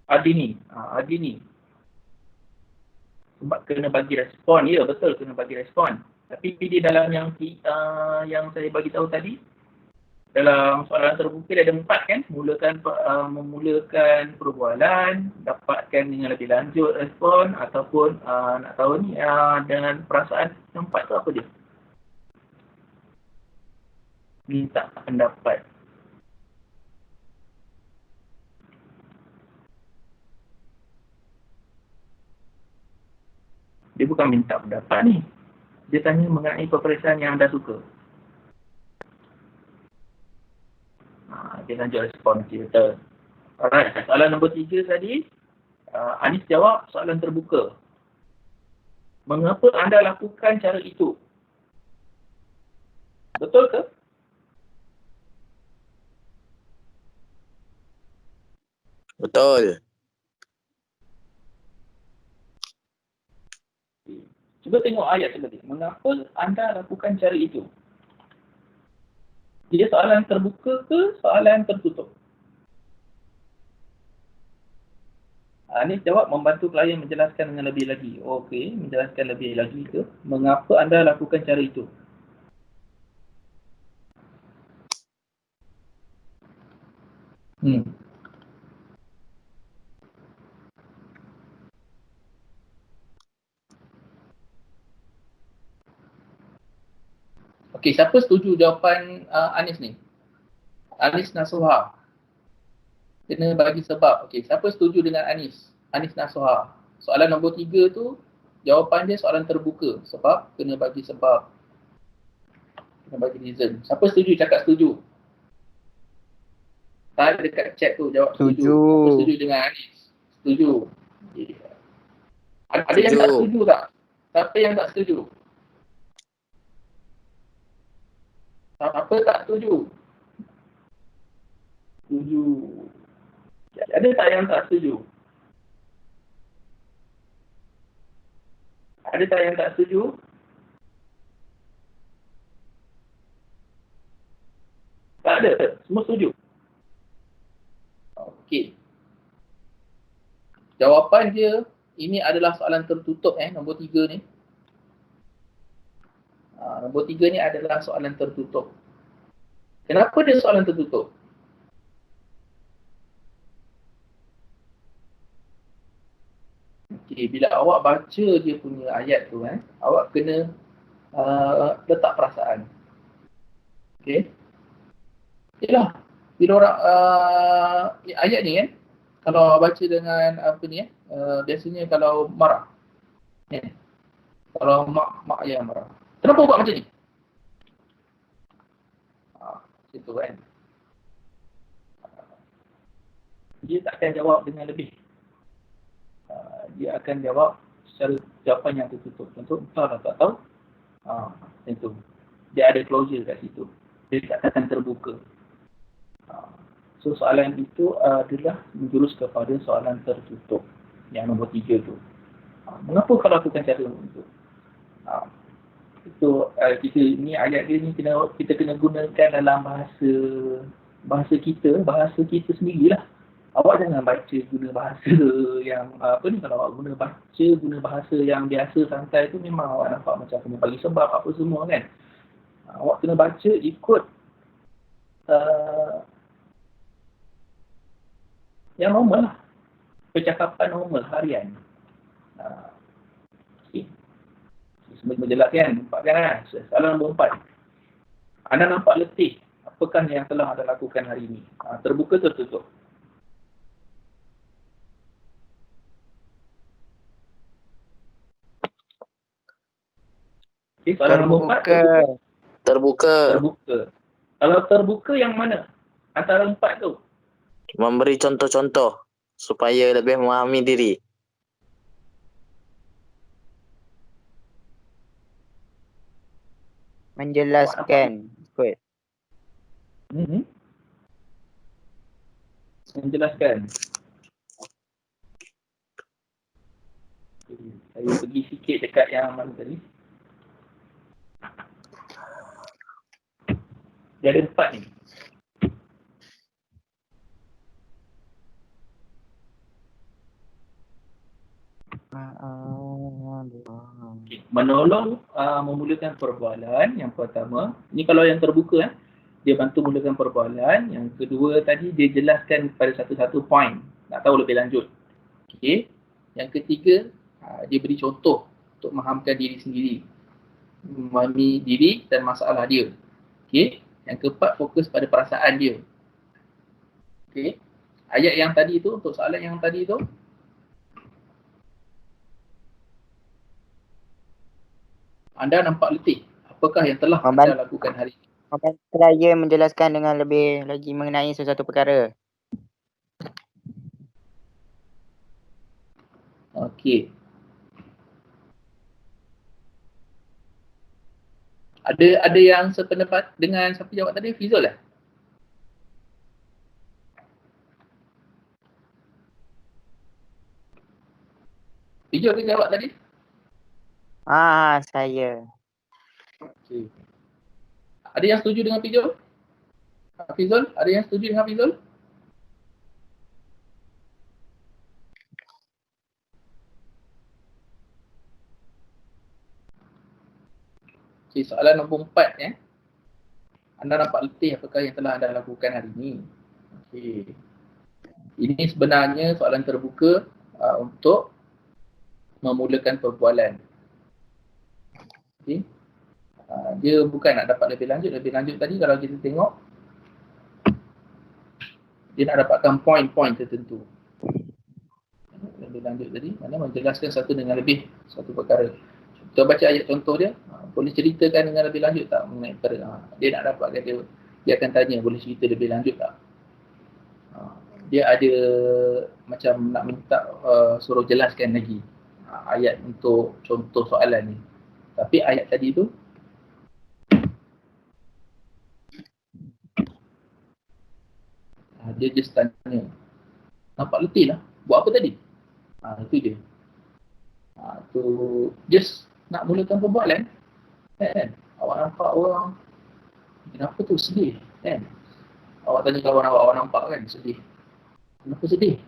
Adini. Adini. Sebab kena bagi respon. Ya, betul, kena bagi respon. Tapi di dalam yang saya bagi tahu tadi, dalam soalan terbuka dia ada 4 kan, memulakan perbualan, dapatkan dengan lebih lanjut respon, ataupun nak tahu ni dengan perasaan. Yang 4 tu apa dia? Minta pendapat. Dia bukan minta pendapat ni. Dia tanya mengenai peperiksaan yang anda suka. Dia lanjut respon kita. Alright, soalan nombor 3 tadi, Anis jawab soalan terbuka. Mengapa anda lakukan cara itu? Betul ke? Betul. Cuba tengok ayat tadi. Mengapa anda lakukan cara itu? Dia soalan terbuka ke soalan tertutup? Anis jawab membantu klien menjelaskan dengan lebih lagi. Okey, menjelaskan lebih lagi ke? Mengapa anda lakukan cara itu? Okey, siapa setuju jawapan Anis ni? Anis Nasuha. Kena bagi sebab. Okey, siapa setuju dengan Anis? Anis Nasuha. Soalan nombor 3 tu, jawapan dia soalan terbuka. Sebab kena bagi sebab. Kena bagi reason. Siapa setuju cakap setuju? Tadi dekat chat tu jawab setuju. Siapa setuju dengan Anis? Setuju. Okay. Ada yang tak setuju tak? Siapa yang tak setuju? Siapa tak setuju? Setuju. Ada tak yang tak setuju? Ada tak yang tak setuju? Tak ada. Semua setuju. Okey. Jawapan dia, ini adalah soalan tertutup nombor 3 ni. Nombor 3 ni adalah soalan tertutup. Kenapa dia soalan tertutup? Okay, bila awak baca dia punya ayat tu awak kena letak perasaan. Okey. Yalah, bila orang ayat ni kalau baca dengan apa ni biasanya kalau marah. Kalau mak ayah marah. Kenapa buat macam ni? Itu kan. Dia takkan jawab dengan lebih. Dia akan jawab secara jawapan yang tertutup. Contoh, entah lah tak tahu. Itu. Dia ada closure kat situ. Dia tak akan terbuka. So soalan itu adalah menjurus kepada soalan tertutup. Yang nombor 3 tu. Mengapa kau lakukan cara itu? Itu kita ni ayat dia ni kita kena gunakan dalam bahasa kita sendirilah. Awak jangan baca guna bahasa yang apa ni, kalau awak guna bahasa yang biasa santai tu memang awak nampak macam kena bagi sebab apa semua kan. Awak kena baca ikut yang normal lah. Percakapan normal harian. Okay. Semua jelas kan? Nampak kan? Soalan nombor 4. Anda nampak letih. Apakah yang telah anda lakukan hari ini? Terbuka tertutup? Okay, soalan nombor 4. Terbuka. Kalau terbuka yang mana? Antara 4 tu? Memberi contoh-contoh supaya lebih memahami diri. Menjelaskan. Ikut. Menjelaskan. Saya pergi sikit dekat yang mana tadi. Dia ada 4 ni. Menolong memulakan perbualan yang pertama. Ini kalau yang terbuka, dia bantu mulakan perbualan. Yang kedua tadi dia jelaskan pada satu-satu poin, nak tahu lebih lanjut. Okey. Yang ketiga, dia beri contoh untuk memahamkan diri sendiri, memahami diri dan masalah dia. Okey. Yang keempat, fokus pada perasaan dia. Okey. Ayat yang tadi tu, untuk soalan yang tadi tu, anda nampak letih. Apakah yang telah anda lakukan hari ini? Membantu saya menjelaskan dengan lebih lagi mengenai sesuatu perkara. Okey. Ada yang sependapat dengan siapa jawab tadi? Fizul lah? Fizul ke jawab tadi? Saya. Okey. Ada yang setuju dengan Fizul? Fizul? Ada yang setuju dengan Fizul? Okey, soalan nombor 4 ya. Anda nampak letih, apakah yang telah anda lakukan hari ini? Okey. Ini sebenarnya soalan terbuka untuk memulakan perbualan. Okey. Dia bukan nak dapat lebih lanjut. Lebih lanjut tadi kalau kita tengok, dia nak dapatkan poin-poin tertentu. Lebih lanjut tadi, mana menjelaskan satu dengan lebih satu perkara. Kita baca ayat contoh dia, boleh ceritakan dengan lebih lanjut tak mengenai perkara. Dia nak dapatkan dia akan tanya, boleh cerita lebih lanjut tak? Dia ada macam nak minta suruh jelaskan lagi ayat untuk contoh soalan ni. Tapi ayat tadi tu dia just tanya, nampak letih lah, buat apa tadi? Itu dia. Tu just nak mulakan perbualan kan? Awak nampak orang, kenapa tu sedih kan? Awak tanya kawan awak nampak kan sedih. Kenapa sedih?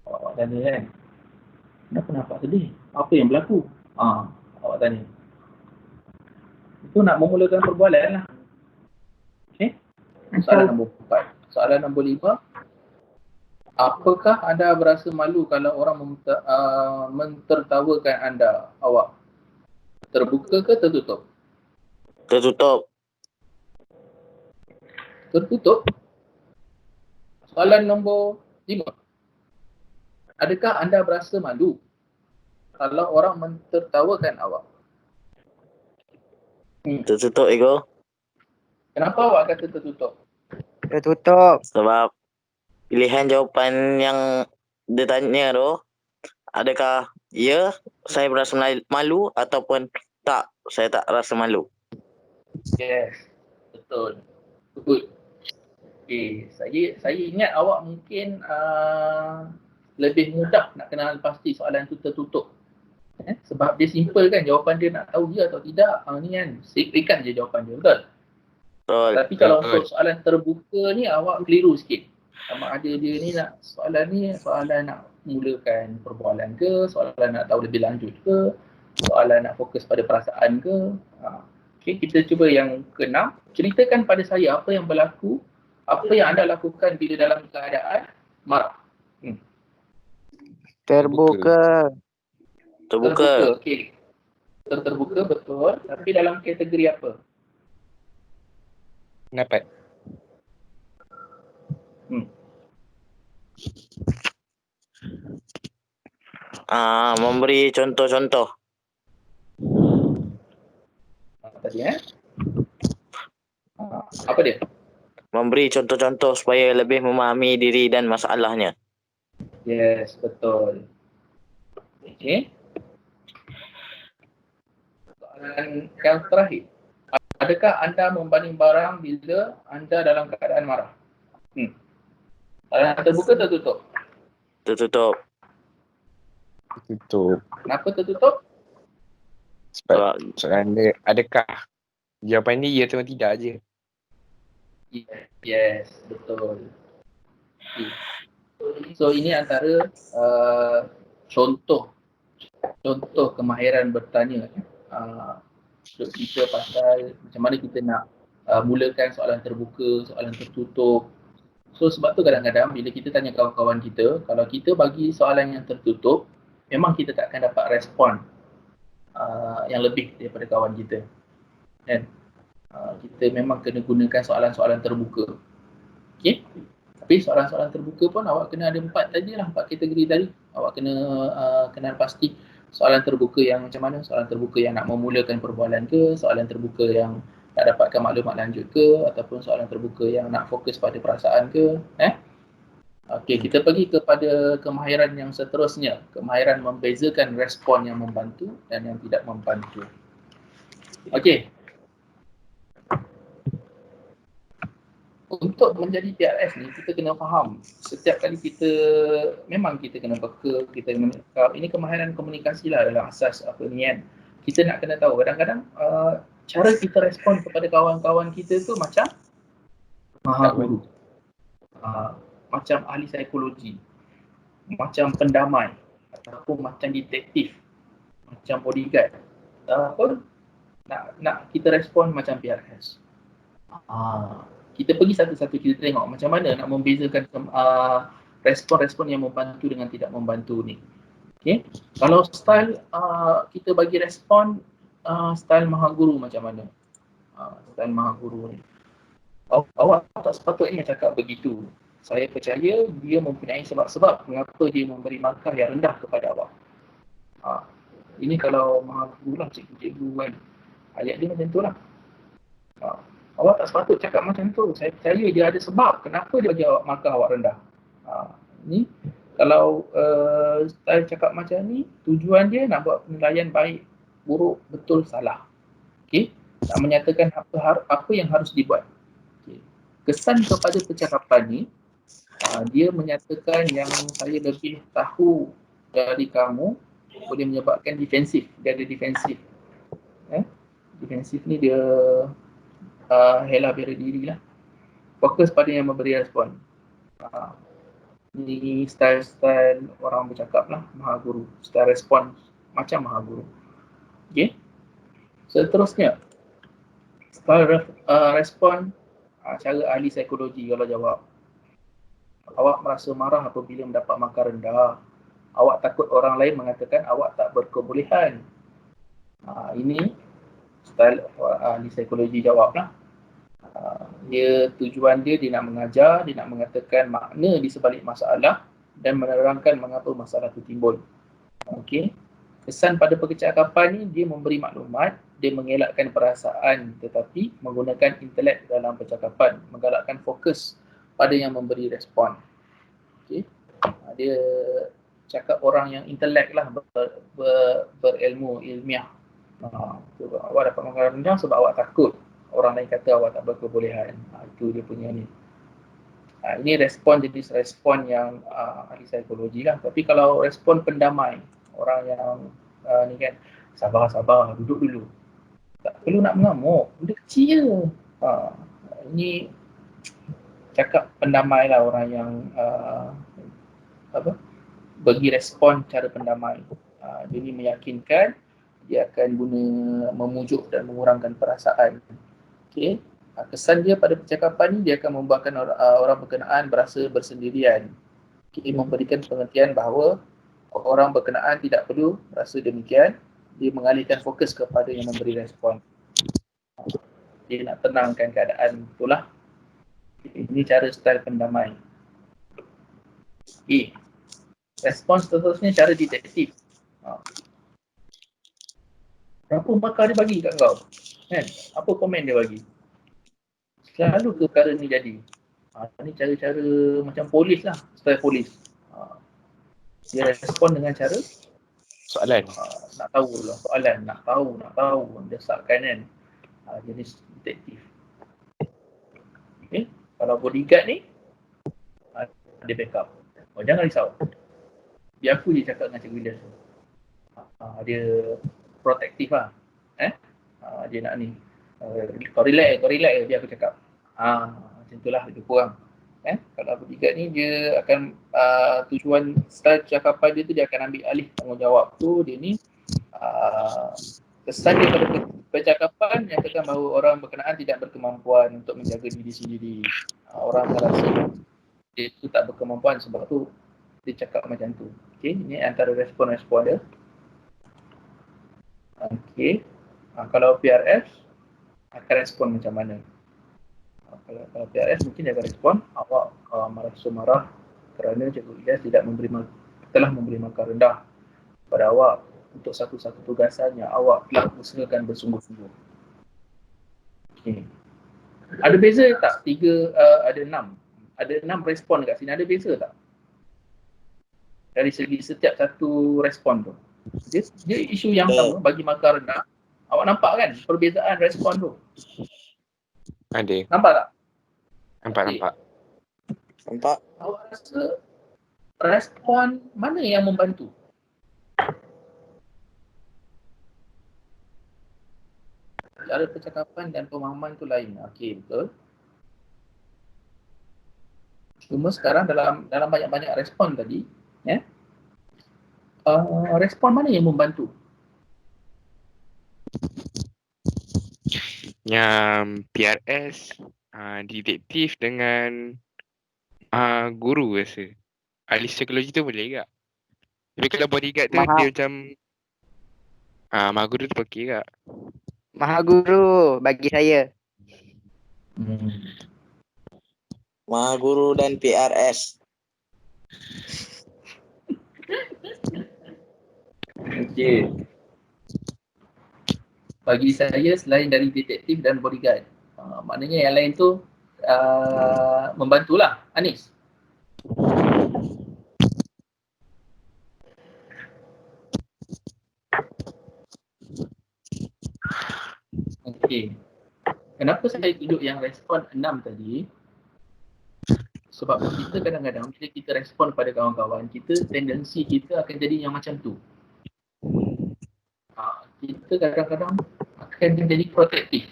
Awak tanya kan, kenapa nampak sedih? Apa yang berlaku? Awak tanya. Itu nak memulakan perbualan lah. Okay? Soalan nombor 4. Soalan nombor 5. Apakah anda berasa malu kalau orang mentertawakan anda, awak? Terbuka ke tertutup? Tertutup. Tertutup. Soalan nombor 5. Adakah anda berasa malu kalau orang mentertawakan awak? Tertutup ego. Kenapa awak kata tertutup? Tertutup. Sebab pilihan jawapan yang dia tanya tu, adakah ya saya berasa malu ataupun tak, saya tak rasa malu. Yes, betul. Good. Okay, saya ingat awak mungkin lebih mudah nak kenal pasti soalan tu tertutup. Sebab dia simple kan, jawapan dia nak tahu ya atau tidak. Ni kan, berikan je jawapan dia, betul? Betul. Tapi kalau untuk soalan terbuka ni awak keliru sikit. Sama ada dia ni soalan nak mulakan perbualan ke, soalan nak tahu lebih lanjut ke, soalan nak fokus pada perasaan ke. Okay, kita cuba yang ke-6. Ceritakan pada saya apa yang berlaku, apa yang anda lakukan bila dalam keadaan marah. Terbuka. Terbuka. Okey. Terbuka betul, tapi dalam kategori apa? Pendapat. Memberi contoh-contoh. Tadi apa dia? Memberi contoh-contoh supaya lebih memahami diri dan masalahnya. Yes, betul. Okey. Soalan yang terakhir. Adakah anda membanding barang bila anda dalam keadaan marah? Soalan terbuka tertutup? Tertutup. Tertutup. Kenapa tertutup? Sebab soalan dia, adakah? Jawapan ni ya atau tidak je. Yes, betul. Okay. So ini antara contoh contoh kemahiran bertanya, untuk kita pasal macam mana kita nak mulakan soalan terbuka, soalan tertutup. So sebab tu kadang-kadang bila kita tanya kawan-kawan kita, kalau kita bagi soalan yang tertutup, memang kita tak akan dapat respon yang lebih daripada kawan kita. Kan? Kita memang kena gunakan soalan-soalan terbuka. Okey? Tapi soalan-soalan terbuka pun awak kena ada 4 kategori tadi. Awak kena kenal pasti soalan terbuka yang macam mana, soalan terbuka yang nak memulakan perbualan ke, soalan terbuka yang nak dapatkan maklumat lanjut ke, ataupun soalan terbuka yang nak fokus pada perasaan ke. Okey, kita pergi kepada kemahiran yang seterusnya. Kemahiran membezakan respon yang membantu dan yang tidak membantu. Okey. Untuk menjadi PRS ni, kita kena faham. Setiap kali memang kita kena beka, ini kemahiran komunikasi lah dalam asas apa ni kan. Kita nak kena tahu, kadang-kadang cara kita respon kepada kawan-kawan kita tu macam maha guru. Macam ahli psikologi, macam pendamai, ataupun macam detektif, macam bodyguard, ataupun nak kita respon macam PRS. Kita pergi satu-satu, kita tengok macam mana nak membezakan respon-respon yang membantu dengan tidak membantu ni. Okay? Kalau style kita bagi respon style maha guru macam mana? Style maha guru ni, awak tak sepatutnya cakap begitu. Saya percaya dia mempunyai sebab-sebab mengapa dia memberi markah yang rendah kepada awak. Ini kalau maha guru lah, cikgu-cikgu kan. Ayat dia macam tu lah. Awak tak sepatut cakap macam tu. Saya percaya dia ada sebab kenapa dia bagi awak markah awak rendah. Ni kalau style cakap macam ni, tujuan dia nak buat penilaian baik, buruk, betul, salah. Okey, nak menyatakan apa yang harus dibuat. Okay. Kesan kepada percakapan ni, dia menyatakan yang saya lebih tahu dari kamu boleh menyebabkan defensif. Dia ada defensif. Defensif ni dia hela bela diri lah. Fokus pada yang memberi respon. Ni style orang bercakap lah, maha guru. Style respon macam maha guru. Okay. Seterusnya, style respon cara ahli psikologi kalau jawab. Awak merasa marah apabila mendapat markah rendah. Awak takut orang lain mengatakan awak tak berkebolehan. Ini style ahli psikologi jawab lah. Tujuan dia nak mengajar, dia nak mengatakan makna di sebalik masalah dan menerangkan mengapa masalah itu timbul. Okey. Kesan pada percakapan ni, dia memberi maklumat, dia mengelakkan perasaan tetapi menggunakan intelek dalam percakapan, menggalakkan fokus pada yang memberi respon. Okey. Dia cakap orang yang intelek lah, berilmu, ilmiah. Awak dapat markah rendah sebab awak takut orang lain kata awak tak berkebolehan. Itu dia punya ni. Ini respon, jenis respon yang ahli psikologi lah. Tapi kalau respon pendamai, orang yang ni kan, sabar, duduk dulu. Tak perlu nak mengamuk, benda kecil. Ini cakap pendamai lah, orang yang bagi respon cara pendamai. Dia ni meyakinkan, dia akan guna memujuk dan mengurangkan perasaan. Okey, kesan dia pada percakapan ni, dia akan membuatkan orang berkenaan berasa bersendirian. Okey, memberikan pengertian bahawa orang berkenaan tidak perlu rasa demikian. Dia mengalihkan fokus kepada yang memberi respon. Dia nak tenangkan keadaan, itulah. Ini cara style pendamai. Okey, respons seterusnya cara detektif. Berapa markah dia bagi kat kau? Kan? Apa komen dia bagi? Selalu ke perkara ni jadi? Ni cara-cara macam polis lah, style polis. Dia respon dengan cara Soalan. nak tahu lah, soalan, nak tahu, desakkan kan. Jenis detektif. Okay. Kalau bodyguard ni, dia backup. Jangan risau. Biar aku je cakap dengan cikgu dia. Dia protektif lah. Dia nak ni. Kau relax, biar aku cakap. Macam itulah lebih kurang. Kalau bodyguard ni dia akan tujuan style cakapan dia tu dia akan ambil alih tanggungjawab tu. Dia ni kesan daripada percakapan nyatakan bahawa orang berkenaan tidak berkemampuan untuk menjaga diri sendiri. Orang akan rasa dia tu tak berkemampuan sebab tu dia cakap macam tu. Okey, ini antara respon-respon dia. Okey. Kalau PRS akan respon macam mana? Kalau PRS mungkin dia akan respon, awak merasa marah kerana Cikgu Ilyas telah memberi markah rendah kepada awak untuk satu-satu tugasan yang awak telah usahakan bersungguh-sungguh. Okay. Ada beza tak? Ada 6. Ada 6 respon dekat sini. Ada beza tak? Dari segi setiap satu respon tu. Dia isu yang sama, bagi markah rendah. Awak nampak kan perbezaan respon tu? Ada. Nampak tak? Nampak. Nampak? Awak rasa respon mana yang membantu? Cara percakapan dan pemahaman tu lain. Okey, betul. Cuma sekarang dalam banyak-banyak respon tadi, respon mana yang membantu? Yang PRS, detektif dengan guru rasa. Ahli psikologi tu boleh tak? Tapi kalau bodyguard tu dia macam Maha Guru tu okey tak? Maha Guru bagi saya. Maha Guru dan PRS. Okey. Bagi saya selain dari detektif dan bodyguard, maknanya yang lain tu membantulah. Anis. Okey. Kenapa saya tunjuk yang respon 6 tadi? Sebab kita kadang-kadang bila kita respon pada kawan-kawan kita, tendensi kita akan jadi yang macam tu. Kita kadang-kadang akan jadi protektif.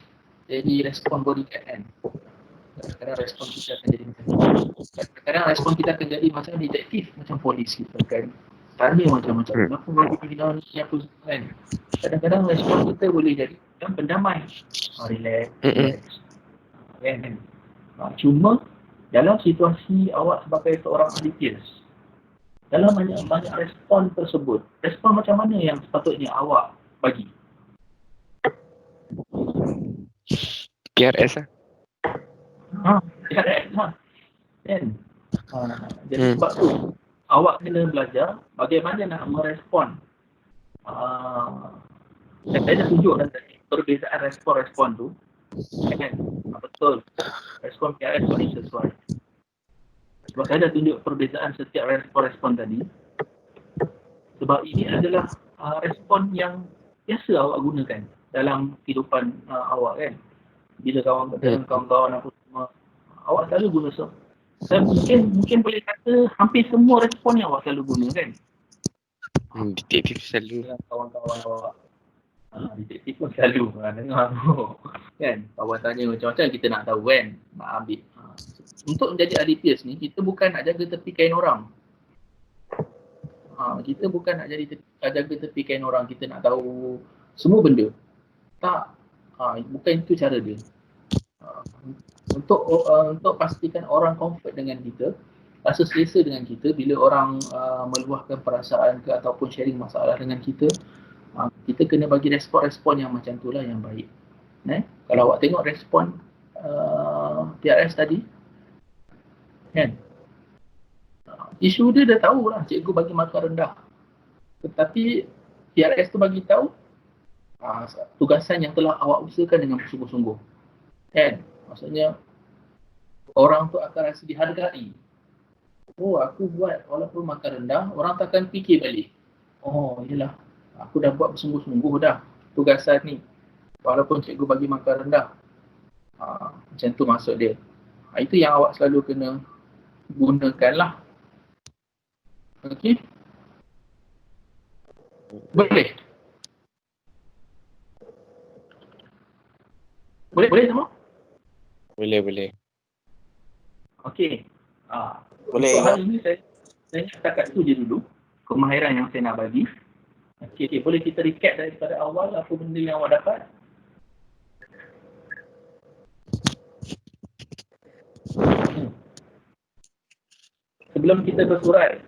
Jadi respon bodyguard kan. Kadang-kadang respon kita akan jadi macam tu. Kadang-kadang respon kita akan jadi macam detektif, macam polis kita kan. Tanya macam-macam. Kenapa bagi pilihan ni apa kan. Kadang-kadang respon kita boleh jadi yang pendamai. Relax. Kan. Cuma dalam situasi awak sebagai seorang ahli PIAS, dalam banyak respon tersebut, respon macam mana yang sepatutnya awak bagi? PRS lah. PRS lah. Kan? Jadi sebab tu, awak kena belajar bagaimana nak merespon. Saya dah tunjuk tadi perbezaan respon-respon tu. Kan? Betul. Respon PRS paling sesuai. Sebab saya dah tunjuk perbezaan setiap respon-respon tadi. Sebab ini adalah respon yang biasa awak gunakan dalam kehidupan awak kan. Bila kawan-kawan apa semua, awak selalu guna saya mungkin boleh kata hampir semua respon yang awak selalu guna kan. Detektif selalu. Kawan-kawan awak. Detektif pun selalu dengar kan. Kawan tanya macam-macam kita nak tahu kan. Nak ambil. Untuk menjadi ahli PIAS ni, kita bukan nak jaga tepi kain orang. Kita bukan nak jaga tepi kain orang. Kita nak tahu semua benda. Tak. Bukan itu cara dia. Untuk pastikan orang comfort dengan kita, rasa selesa dengan kita, bila orang meluahkan perasaan ke ataupun sharing masalah dengan kita, kita kena bagi respon-respon yang macam itulah yang baik. Kalau awak tengok respon PRS tadi, kan? Isu dia dah tahu lah, cikgu bagi markah rendah. Tetapi PRS tu bagi tahu tugasan yang telah awak usahakan dengan sungguh-sungguh. Kan? Maksudnya orang tu akan rasa dihargai. Oh, aku buat walaupun markah rendah, orang takkan fikir balik. Oh, yelah, aku dah buat bersungguh-sungguh dah tugasan ni. Walaupun cikgu bagi markah rendah. Macam tu maksud dia. Itu yang awak selalu kena gunakan lah. Okey? Boleh? Boleh semua? Boleh. Okey. Boleh Untuk kau? hari ni saya setakat tu je dulu kemahiran yang saya nak bagi. Okey, boleh kita recap daripada awal apa benda yang awak dapat? Sebelum kita bersurat,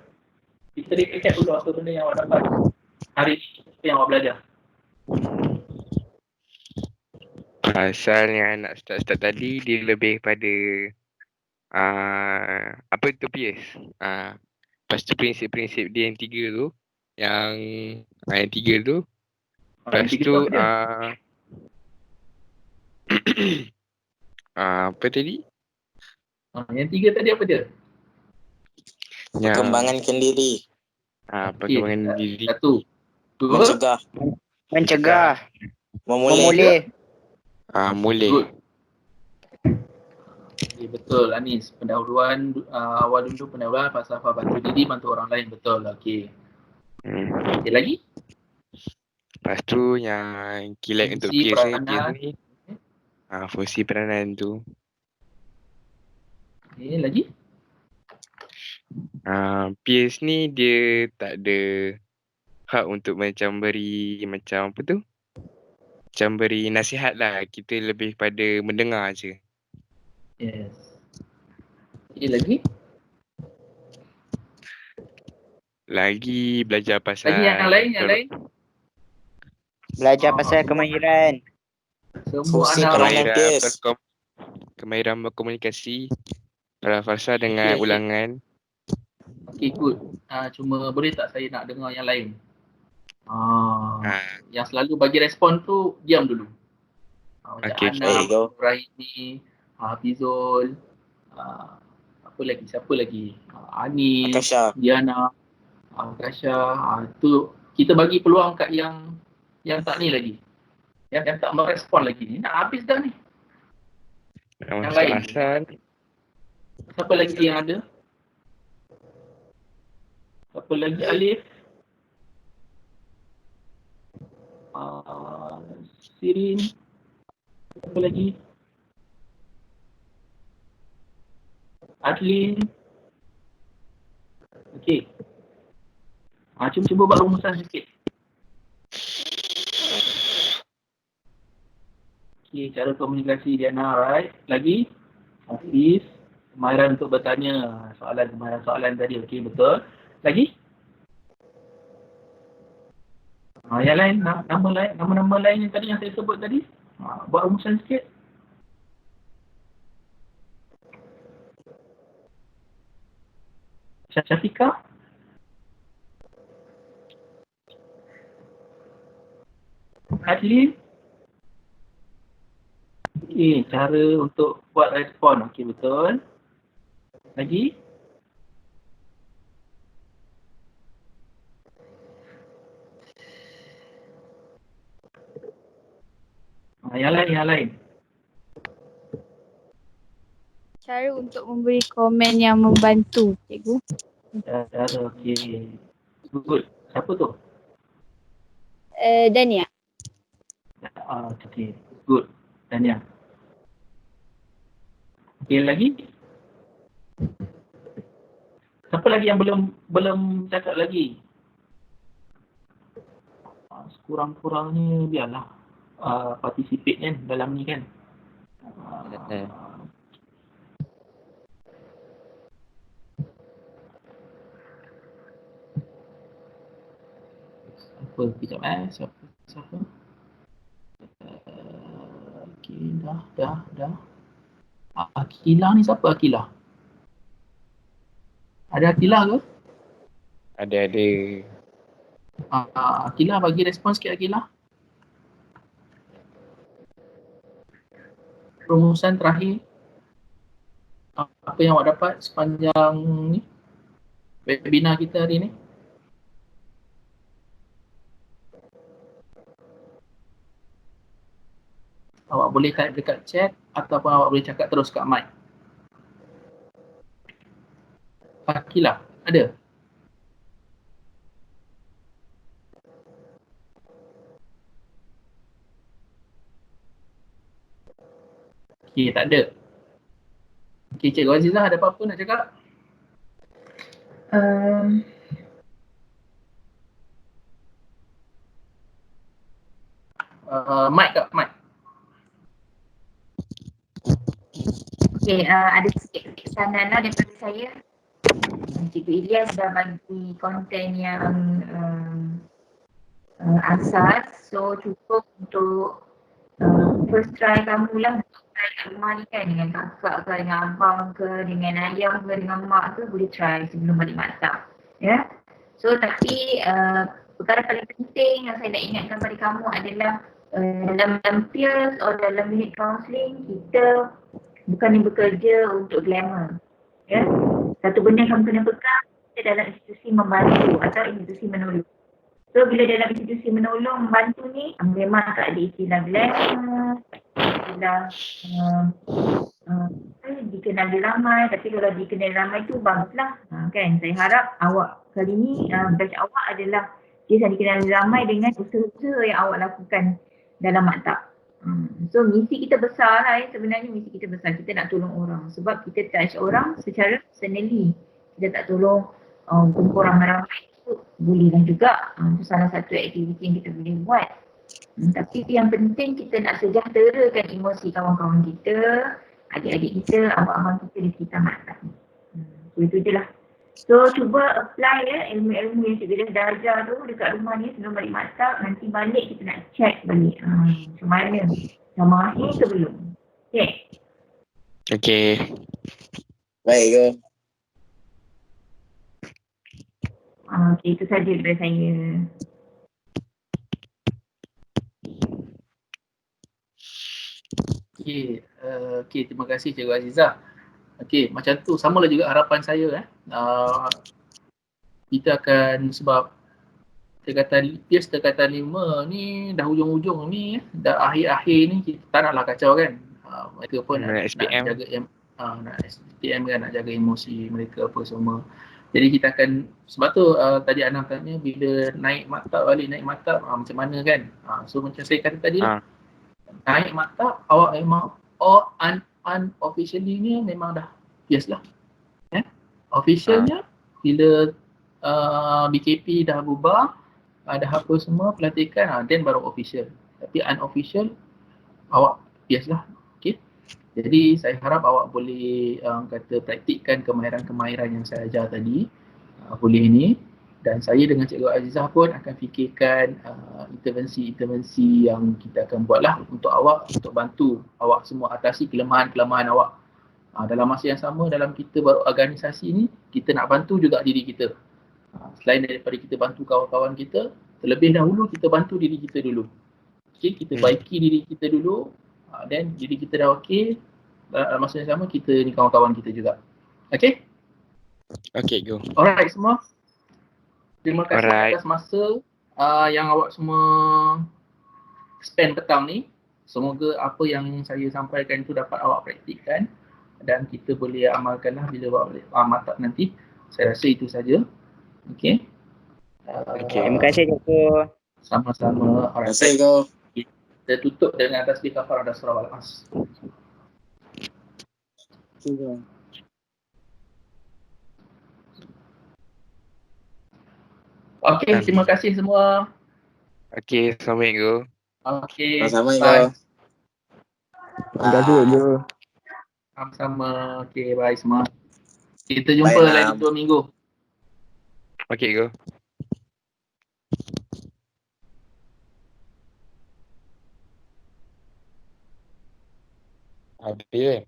kita recap dulu apa benda yang awak dapat hari ni, apa yang awak belajar. Pasal yang nak start tadi, dia lebih pada apa tu PS. Lepas tu prinsip-prinsip dia yang 3 tu. Yang 3 tu. Yang Lepas tiga tu apa dia? apa tadi? Yang 3 tadi apa dia? Perkembangan diri, Perkembangan diri. 1, 2, mencegah, Mencegah. memulih. Mulai. good. Okay, betul Anis. Pendahuluan awal dulu pendahuluan pasal bantu diri, bantu orang lain, betul. Okey. Okay, lagi? Lepas tu yang kilat untuk Fungsi PS peranan. ni. Fungsi peranan tu. Okay, lagi? PS ni dia tak ada hak untuk macam beri macam apa tu? Macam beri nasihat lah. Kita lebih pada mendengar je. Yes. Okay, lagi? Lagi belajar pasal Lagi yang lain? Belajar pasal kemahiran. Semua Fungsi anak peranan kemahiran PS. kemahiran berkomunikasi, falsafah dengan Okay. ulangan. Okay, good. Cuma boleh tak saya nak dengar yang lain? Yang selalu bagi respon tu, diam dulu. Macam Okay, Ana, baik, go. Raini, Hafizul, apa lagi? Siapa lagi? Anis, Akasha. Diana, Akasha. Tu kita bagi peluang kat yang tak ni lagi. Yang tak merespon lagi ni. Nak habis dah ni. Yang lain. Asal Siapa lagi yang ada? Siapa lagi? Alif? Sirin? Siapa lagi? Adlin? Okey. Cuba buat rumusan sikit. Okey, cara komunikasi Diana, right? Lagi? Hafiz, kemahiran untuk bertanya, kemahiran soalan tadi, okey, betul. Lagi? Yang lain, nama-nama lain yang tadi yang saya sebut tadi, buat rumusan sikit. Syafiqah? Adlin? Okey, cara untuk buat respon, okey, betul. Lagi? Yang lain. Cara untuk memberi komen yang membantu, cikgu. Cara, okey. Good. Siapa tu? Dania. Okey. Good. Dania. Okey, lagi? Siapa lagi yang belum cakap lagi? Sekurang-kurangnya biarlah participate kan dalam ni kan. Kejap siapa? Okey, dah. Akilah ni siapa Akilah? Ada Akilah ke? ada. Akilah bagi respon sikit Akilah. Rumusan terakhir. Apa yang awak dapat sepanjang ni webinar kita hari ni? Awak boleh type dekat chat ataupun awak boleh cakap terus kat mic. Akilah, ada? Okey, tak ada. Okey, Cikgu Azizah ada apa-apa nak cakap? Um, Mike Kak, Mike. okay, ada sikit pesanan lah daripada saya. Cikgu Ilyas dah bagi konten yang asas, so cukup untuk first try kamu lah untuk try kat rumah ni kan, dengan kakak ke, dengan abang ke, dengan ayah ke, dengan mak ke, boleh try sebelum balik maktab. Ya. So tapi perkara paling penting yang saya nak ingatkan pada kamu adalah dalam peers atau dalam unit counselling, kita bukannya bekerja untuk glamour. Ya. Satu benda yang kamu kena pegang, kita dalam institusi membantu atau institusi menolong. So bila dalam institusi menolong, membantu ni memang tak ada istilah glamour, istilah dikenali ramai, tapi kalau dikenali ramai tu baguslah. Kan, saya harap awak kali ni, batch awak adalah kes yang dikenali ramai dengan usaha-usaha yang awak lakukan dalam maktab. So misi kita besar lah sebenarnya misi kita besar. Kita nak tolong orang sebab kita touch orang secara personally. Kita tak tolong kumpul ramai-ramai tu bolehlah juga. Itu salah satu aktiviti yang kita boleh buat. Tapi yang penting kita nak sejahterakan emosi kawan-kawan kita, adik-adik kita, abang-abang kita di sekitar maktab ni. So itu je lah. So cuba apply ilmu-ilmu yang cikgu dah ajar tu dekat rumah ni sebelum balik maktab. Nanti balik kita nak check balik macam mana, dah mahir ke belum. Okay. Okay. Baik ke? Okay, itu saja daripada saya. Okay, terima kasih Cikgu Azizah. Okay, macam tu samalah juga harapan saya kita akan, sebab tingkatan 5 ni dah hujung-hujung ni, dah akhir-akhir ni, kita tak naklah kacau kan. Mereka pun nak jaga nak SPM kan, nak jaga emosi mereka apa semua. Jadi kita akan, sebab tu tadi Anam tanya bila naik maktab macam mana kan. So macam saya kata tadi naik maktab awak memang unofficially ni memang dah yes lah. Officialnya bila BKP dah bubar, dah apa semua pelantikan, then baru official. Tapi unofficial awak yes lah. Okay. Jadi saya harap awak boleh kata praktikkan kemahiran-kemahiran yang saya ajar tadi. Boleh ni. Dan saya dengan Cikgu Azizah pun akan fikirkan intervensi-intervensi yang kita akan buat lah untuk awak, untuk bantu awak semua atasi kelemahan-kelemahan awak. Dalam masa yang sama, dalam kita berorganisasi ni, kita nak bantu juga diri kita. Selain daripada kita bantu kawan-kawan kita, terlebih dahulu kita bantu diri kita dulu. Okay, kita baiki diri kita dulu, then diri kita dah okey, dalam masa yang sama kita ni kawan-kawan kita juga. Okay? Okay, go. Alright semua. Terima kasih atas masa yang awak semua spend petang ni. Semoga apa yang saya sampaikan itu dapat awak praktikkan dan kita boleh amalkanlah bila awak balik maktab nanti. Saya rasa itu saja. Okay. Terima kasih Cikgu. Sama-sama. Terima kasih kau. Kita tutup dengan tasbih kafarah dan surah Al-As. Okay, terima kasih semua. Okay, Assalamualaikum. Okay, Sama-sama bye. kau. Terima kasih Cikgu. Sama-sama. Okay, bye semua. Kita jumpa lagi 2 minggu. Okay, go. Habis